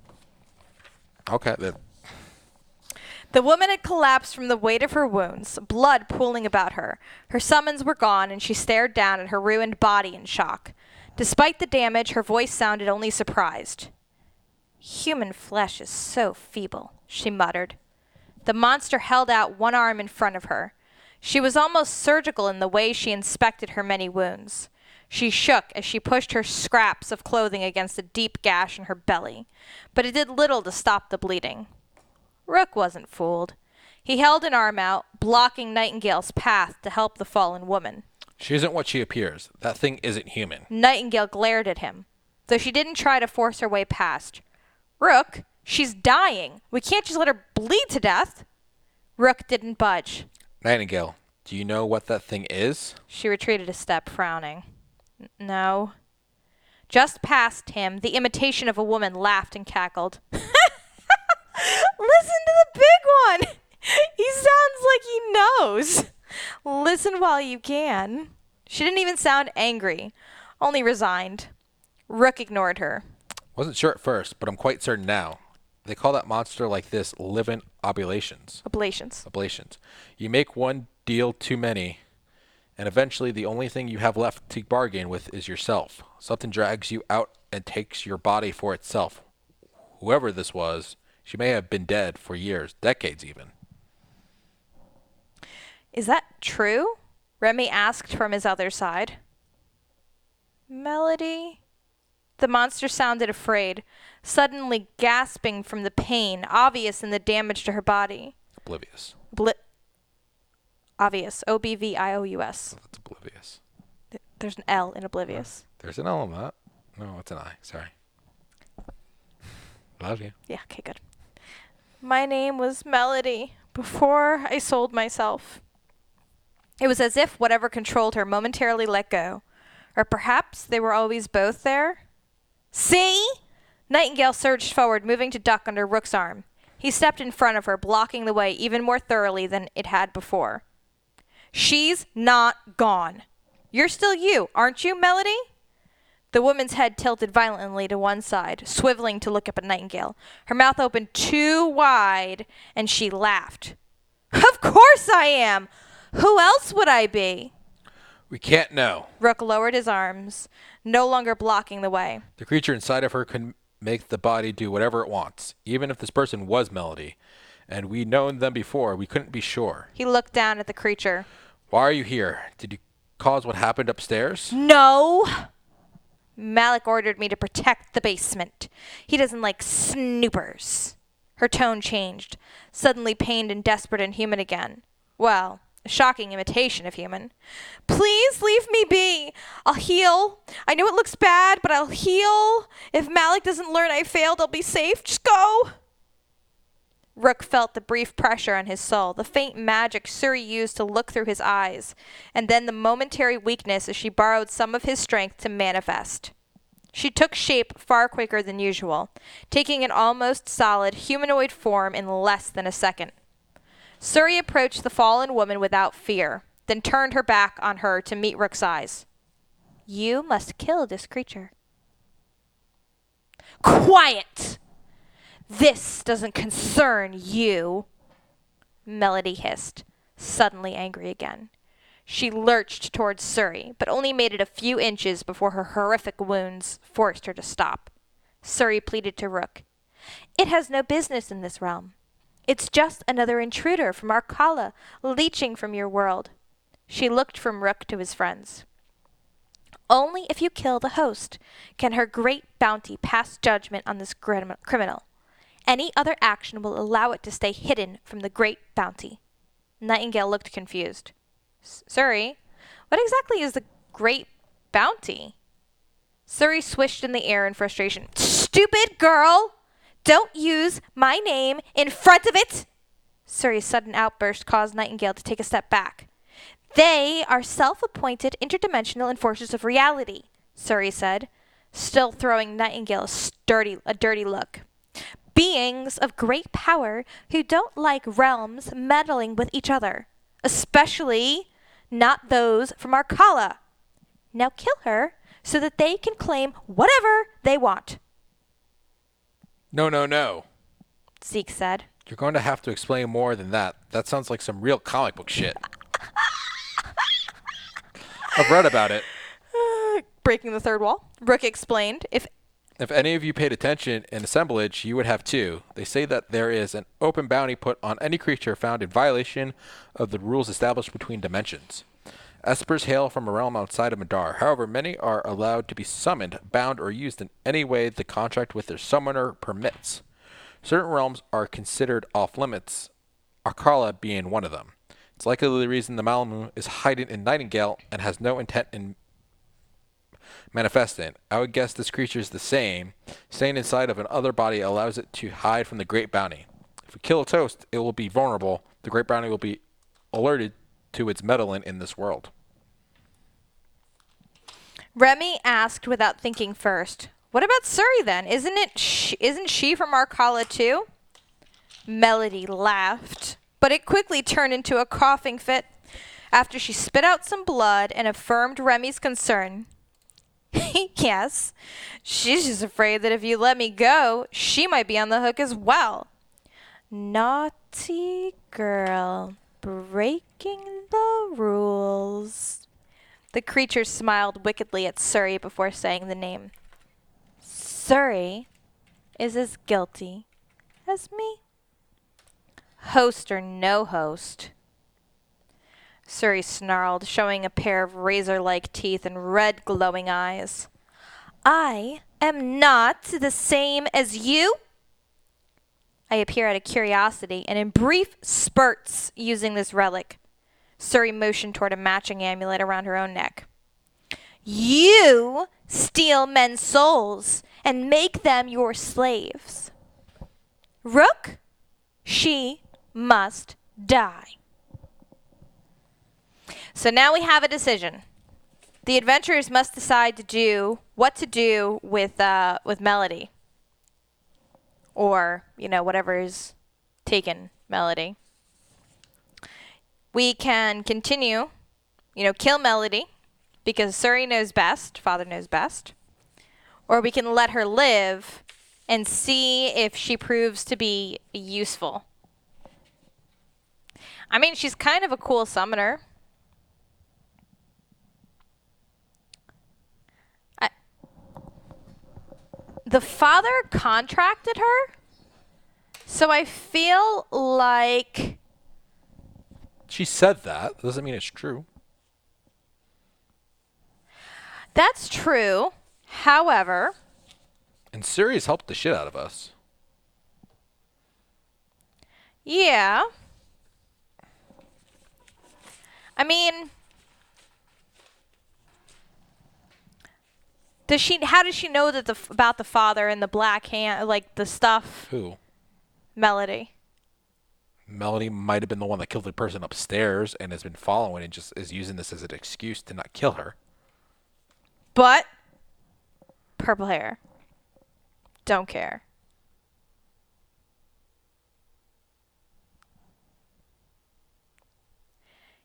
Okay. The woman had collapsed from the weight of her wounds, blood pooling about her. Her summons were gone, and she stared down at her ruined body in shock. Despite the damage, her voice sounded only surprised. Human flesh is so feeble, she muttered. The monster held out one arm in front of her. She was almost surgical in the way she inspected her many wounds. She shook as she pushed her scraps of clothing against a deep gash in her belly, but it did little to stop the bleeding. Rook wasn't fooled. He held an arm out, blocking Nightingale's path to help the fallen woman. She isn't what she appears. That thing isn't human. Nightingale glared at him, though she didn't try to force her way past. Rook, she's dying. We can't just let her bleed to death. Rook didn't budge. Nightingale, do you know what that thing is? She retreated a step, frowning. No. Just past him, the imitation of a woman laughed and cackled. Listen to the big one! He sounds like he knows. Listen while you can. She didn't even sound angry, only resigned. Rook ignored her. Wasn't sure at first, but I'm quite certain now. They call that monster like this living oblations. Ablations. You make one deal too many, and eventually the only thing you have left to bargain with is yourself. Something drags you out and takes your body for itself. Whoever this was, she may have been dead for years, decades even. Is that true? Remi asked from his other side. Melody? The monster sounded afraid, suddenly gasping from the pain, obvious in the damage to her body. Oblivious. Obvious. O-B-V-I-O-U-S. That's oblivious. There's an L in oblivious. There's an L in that. No, it's an I. Sorry. Love you. Yeah, okay, good. My name was Melody before I sold myself. It was as if whatever controlled her momentarily let go. Or perhaps they were always both there? See? Nightingale surged forward, moving to duck under Rook's arm. He stepped in front of her, blocking the way even more thoroughly than it had before. She's not gone. You're still you, aren't you, Melody? The woman's head tilted violently to one side, swiveling to look up at Nightingale. Her mouth opened too wide, and she laughed. Of course I am! Who else would I be? We can't know. Rook lowered his arms, no longer blocking the way. The creature inside of her can make the body do whatever it wants, even if this person was Melody. And we'd known them before, we couldn't be sure. He looked down at the creature. Why are you here? Did you cause what happened upstairs? No! Malik ordered me to protect the basement. He doesn't like snoopers. Her tone changed, suddenly pained and desperate and human again. Well, a shocking imitation of human. Please leave me be. I'll heal. I know it looks bad, but I'll heal. If Malik doesn't learn I failed, I'll be safe. Just go. Rook felt the brief pressure on his soul, the faint magic Suri used to look through his eyes, and then the momentary weakness as she borrowed some of his strength to manifest. She took shape far quicker than usual, taking an almost solid humanoid form in less than a second. Suri approached the fallen woman without fear, then turned her back on her to meet Rook's eyes. You must kill this creature. Quiet! This doesn't concern you, Melody hissed, suddenly angry again. She lurched towards Suri, but only made it a few inches before her horrific wounds forced her to stop. Suri pleaded to Rook. It has no business in this realm. It's just another intruder from Arkala, leeching from your world. She looked from Rook to his friends. Only if you kill the host can her great bounty pass judgment on this criminal. Any other action will allow it to stay hidden from the great bounty. Nightingale looked confused. Suri, what exactly is the great bounty? Suri swished in the air in frustration. Stupid girl! Don't use my name in front of it! Suri's sudden outburst caused Nightingale to take a step back. They are self-appointed interdimensional enforcers of reality, Suri said, still throwing Nightingale a dirty look. Beings of great power who don't like realms meddling with each other, especially not those from Arkala. Now kill her so that they can claim whatever they want. No. Zeke said. You're going to have to explain more than that. That sounds like some real comic book shit. I've read about it. Breaking the third wall. Rook explained. If any of you paid attention in assemblage, you would have too. They say that there is an open bounty put on any creature found in violation of the rules established between dimensions. Espers hail from a realm outside of Middara. However, many are allowed to be summoned, bound, or used in any way the contract with their summoner permits. Certain realms are considered off-limits, Arkala being one of them. It's likely the reason the Malamu is hiding in Nightingale and has no intent in manifesting. I would guess this creature is the same. Staying inside of another body allows it to hide from the Great Bounty. If we kill its host, it will be vulnerable. The Great Bounty will be alerted to its meddling in this world. Remi asked without thinking first. What about Suri then? Isn't she from Arkala too? Melody laughed, but it quickly turned into a coughing fit. After she spit out some blood and affirmed Remi's concern, yes, she's just afraid that if you let me go, she might be on the hook as well. Naughty girl, breaking the rules. The creature smiled wickedly at Suri before saying the name. Suri is as guilty as me. Host or no host. Suri snarled, showing a pair of razor-like teeth and red glowing eyes. I am not the same as you. I appear out of curiosity, and in brief spurts using this relic, Suri motioned toward a matching amulet around her own neck. You steal men's souls and make them your slaves. Rook, she must die. So now we have a decision. The adventurers must decide what to do with Melody. Or, whatever is taken Melody. We can continue, kill Melody, because Suri knows best, Father knows best. Or we can let her live and see if she proves to be useful. I mean, she's kind of a cool summoner. The father contracted her, so I feel like... She said that. Doesn't mean it's true. That's true. However... And Suri's helped the shit out of us. Yeah. I mean... How does she know that about the father and the black hand, like the stuff? Who? Melody. Melody might have been the one that killed the person upstairs and has been following and just is using this as an excuse to not kill her. But purple hair. Don't care.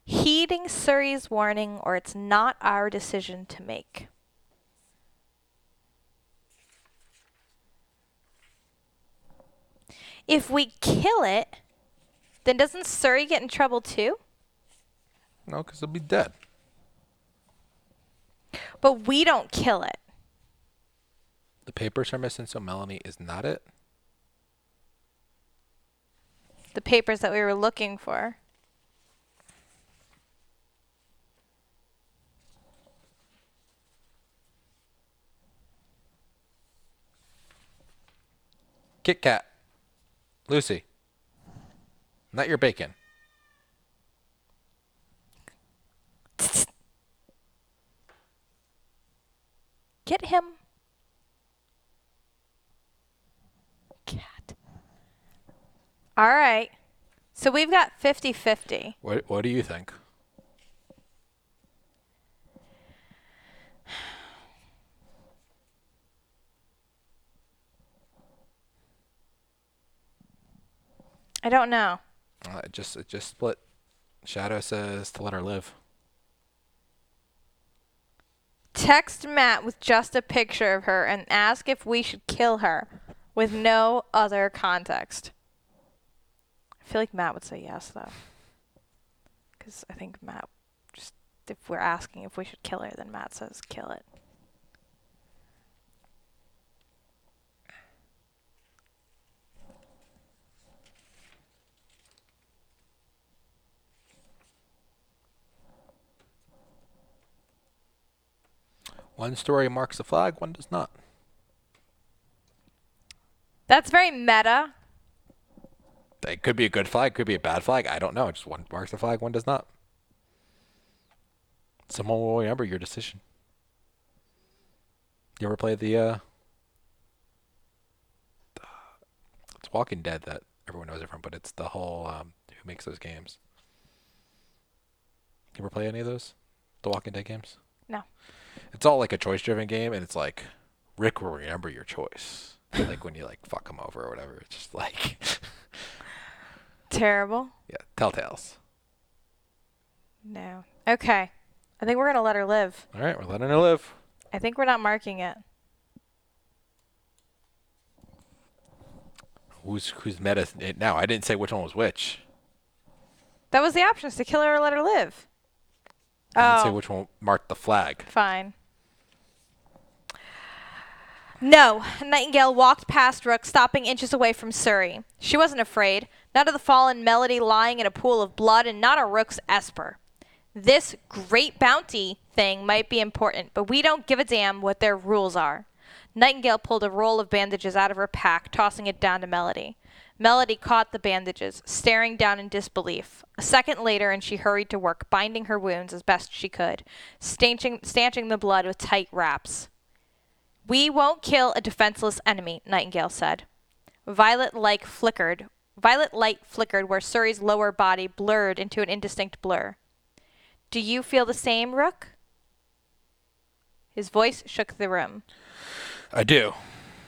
Heeding Suri's warning, or it's not our decision to make. If we kill it, then doesn't Suri get in trouble too? No, because it'll be dead. But we don't kill it. The papers are missing, so Melanie is not it? The papers that we were looking for. Kit Kat. Lucy. Not your bacon. Get him. Cat. All right. So we've got 50-50. What do you think? I don't know. It just split. Shadow says to let her live. Text Matt with just a picture of her and ask if we should kill her with no other context. I feel like Matt would say yes, though. Because I think Matt, just if we're asking if we should kill her, then Matt says kill it. One story marks a flag, one does not. That's very meta. It could be a good flag, could be a bad flag. I don't know. Just one marks the flag, one does not. Someone will remember your decision. You ever play the it's Walking Dead that everyone knows it from, but it's the whole who makes those games. You ever play any of those? The Walking Dead games? No. It's all like a choice-driven game, and it's like Rick will remember your choice. Like when you like fuck him over or whatever. It's just like terrible. Yeah, Telltales. No. Okay. I think we're going to let her live. All right, we're letting her live. I think we're not marking it. Who's meta now? I didn't say which one was which. That was the options, to kill her or let her live. I didn't say which one marked the flag. Fine. No. Nightingale walked past Rook, stopping inches away from Suri. She wasn't afraid. Not of the fallen Melody lying in a pool of blood, and not of Rook's Esper. This great bounty thing might be important, but we don't give a damn what their rules are. Nightingale pulled a roll of bandages out of her pack, tossing it down to Melody. Melody caught the bandages, staring down in disbelief. A second later, and she hurried to work, binding her wounds as best she could, stanching the blood with tight wraps. We won't kill a defenseless enemy, Nightingale said. Violet light flickered where Suri's lower body blurred into an indistinct blur. Do you feel the same, Rook? His voice shook the room. I do.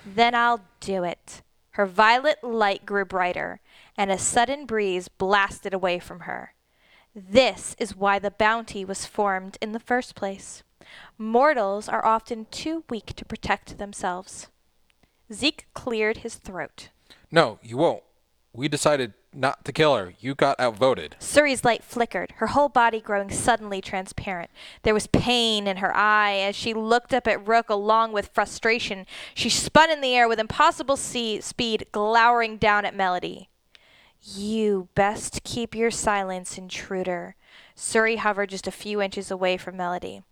Then I'll do it. Her violet light grew brighter, and a sudden breeze blasted away from her. This is why the bounty was formed in the first place. Mortals are often too weak to protect themselves. Zeke cleared his throat. No, you won't. We decided not to kill her. You got outvoted. Suri's light flickered, her whole body growing suddenly transparent. There was pain in her eye as she looked up at Rook along with frustration. She spun in the air with impossible speed, glowering down at Melody. You best keep your silence, intruder. Suri hovered just a few inches away from Melody.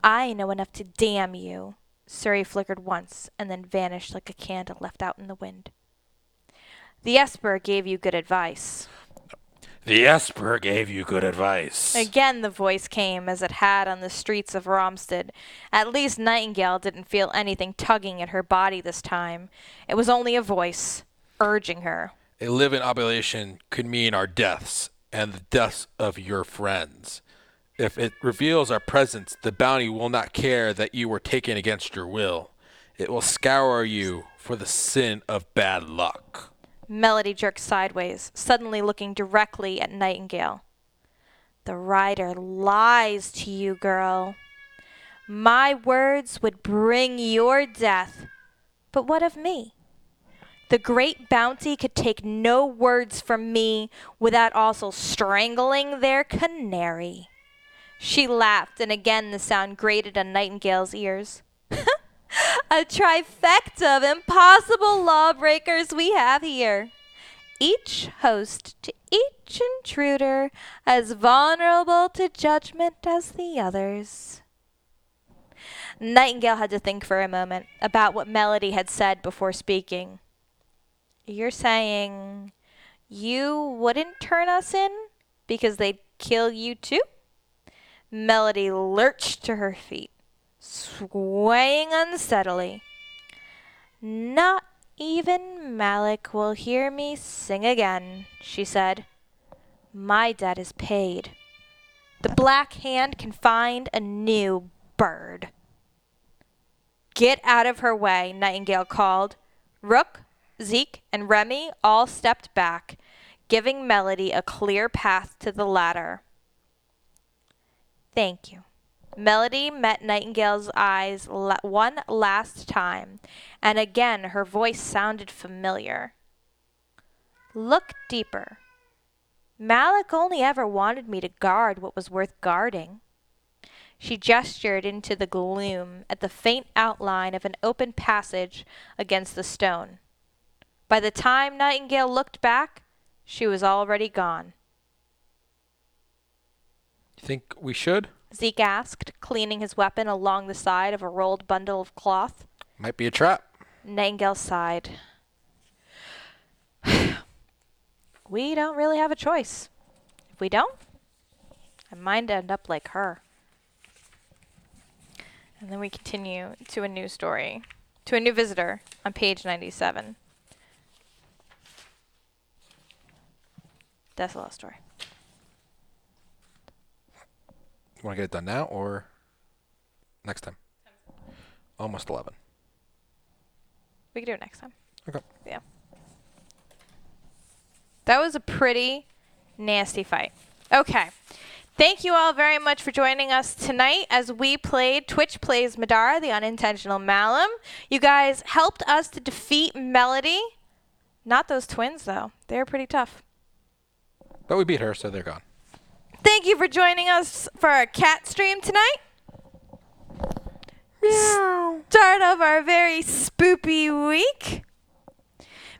I know enough to damn you. Suri flickered once and then vanished like a candle left out in the wind. The Esper gave you good advice. The Esper gave you good advice. Again the voice came as it had on the streets of Romstead. At least Nightingale didn't feel anything tugging at her body this time. It was only a voice, urging her. A live-in obligation could mean our deaths and the deaths of your friends. If it reveals our presence, the bounty will not care that you were taken against your will. It will scour you for the sin of bad luck. Melody jerked sideways, suddenly looking directly at Nightingale. The rider lies to you, girl. My words would bring your death. But what of me? The great bounty could take no words from me without also strangling their canary. She laughed, and again the sound grated on Nightingale's ears. A trifecta of impossible lawbreakers we have here. Each host to each intruder, as vulnerable to judgment as the others. Nightingale had to think for a moment about what Melody had said before speaking. You're saying you wouldn't turn us in because they'd kill you too? Melody lurched to her feet, swaying unsteadily. Not even Malik will hear me sing again, she said. My debt is paid. The Black Hand can find a new bird. Get out of her way, Nightingale called. Rook, Zeke, and Remi all stepped back, giving Melody a clear path to the ladder. Thank you. Melody met Nightingale's eyes one last time, and again her voice sounded familiar. Look deeper. Malik only ever wanted me to guard what was worth guarding. She gestured into the gloom at the faint outline of an open passage against the stone. By the time Nightingale looked back, she was already gone. You think we should? Zeke asked, cleaning his weapon along the side of a rolled bundle of cloth. Might be a trap. Nightingale sighed. We don't really have a choice. If we don't, I might end up like her. And then we continue to a new story, to a new visitor on page 97. That's the last story. Want to get it done now or next time? Almost 11. We can do it next time. Okay. Yeah. That was a pretty nasty fight. Okay. Thank you all very much for joining us tonight as we played Twitch Plays Middara, the Unintentional Malum. You guys helped us to defeat Melody. Not those twins, though. They're pretty tough. But we beat her, so they're gone. Thank you for joining us for our cat stream tonight. Meow. Start of our very spoopy week.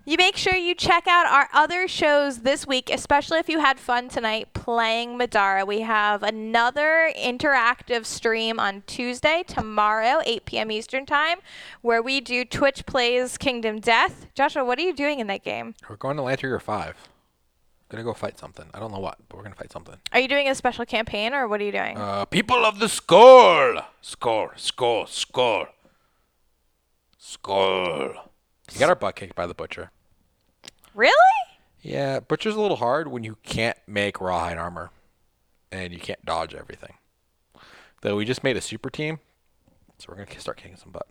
You make sure you check out our other shows this week, especially if you had fun tonight playing Middara. We have another interactive stream on Tuesday, tomorrow, 8 p.m. Eastern Time, where we do Twitch Plays Kingdom Death. Joshua, what are you doing in that game? We're going to Lantier 5. Gonna go fight something. I don't know what, but we're gonna fight something. Are you doing a special campaign, or what are you doing? People of the Skull! Skull. You got our butt kicked by the butcher. Really? Yeah, butcher's a little hard when you can't make rawhide armor. And you can't dodge everything. Though we just made a super team, so we're gonna start kicking some butt.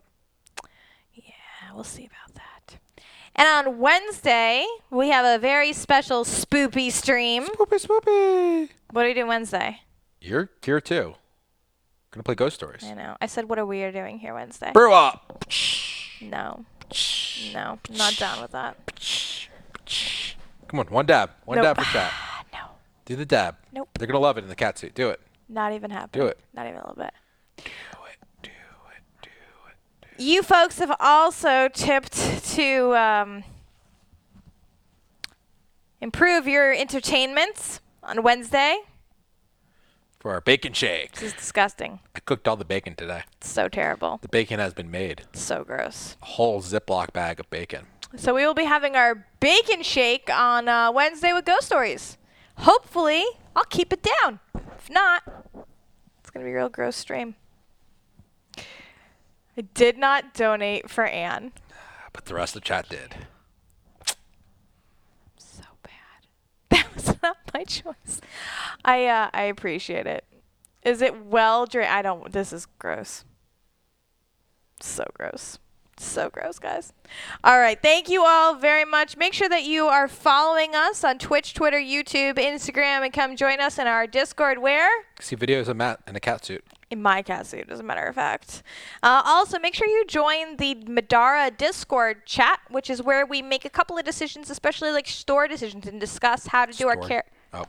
Yeah, we'll see about that. And on Wednesday, we have a very special spoopy stream. Spoopy. What are you doing Wednesday? You're here too. Gonna play Ghost Stories. I know. I said, what are we doing here Wednesday? Brew up! No. No, I'm not down with that. Come on, one dab. One Nope. dab for chat. No. Do the dab. Nope. They're gonna love it in the cat suit. Do it. Not even happening. Do it. Not even a little bit. Do it. You folks have also tipped to improve your entertainments on Wednesday. For our bacon shake. This is disgusting. I cooked all the bacon today. It's so terrible. The bacon has been made. It's so gross. A whole Ziploc bag of bacon. So we will be having our bacon shake on Wednesday with Ghost Stories. Hopefully, I'll keep it down. If not, it's going to be a real gross stream. I did not donate for Anne. But the rest of the chat did. So bad. That was not my choice. I appreciate it. Is it well drained? I don't. This is gross. So gross. So gross, guys. All right. Thank you all very much. Make sure that you are following us on Twitch, Twitter, YouTube, Instagram, and come join us in our Discord where? See videos of Matt in a cat suit. In my cat suit, as a matter of fact. Also, make sure you join the Middara Discord chat, which is where we make a couple of decisions, especially like store decisions, and discuss how to do our care. Oh.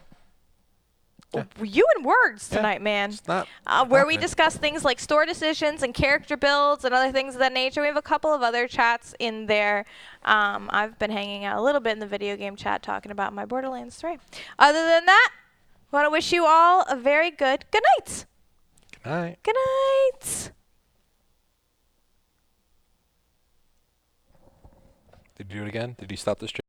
You and words tonight, man. It's not Where we discuss things like store decisions and character builds and other things of that nature. We have a couple of other chats in there. I've been hanging out a little bit in the video game chat talking about my Borderlands 3. Other than that, I want to wish you all a very good night. Good night. Good night. Did you do it again? Did you stop the stream?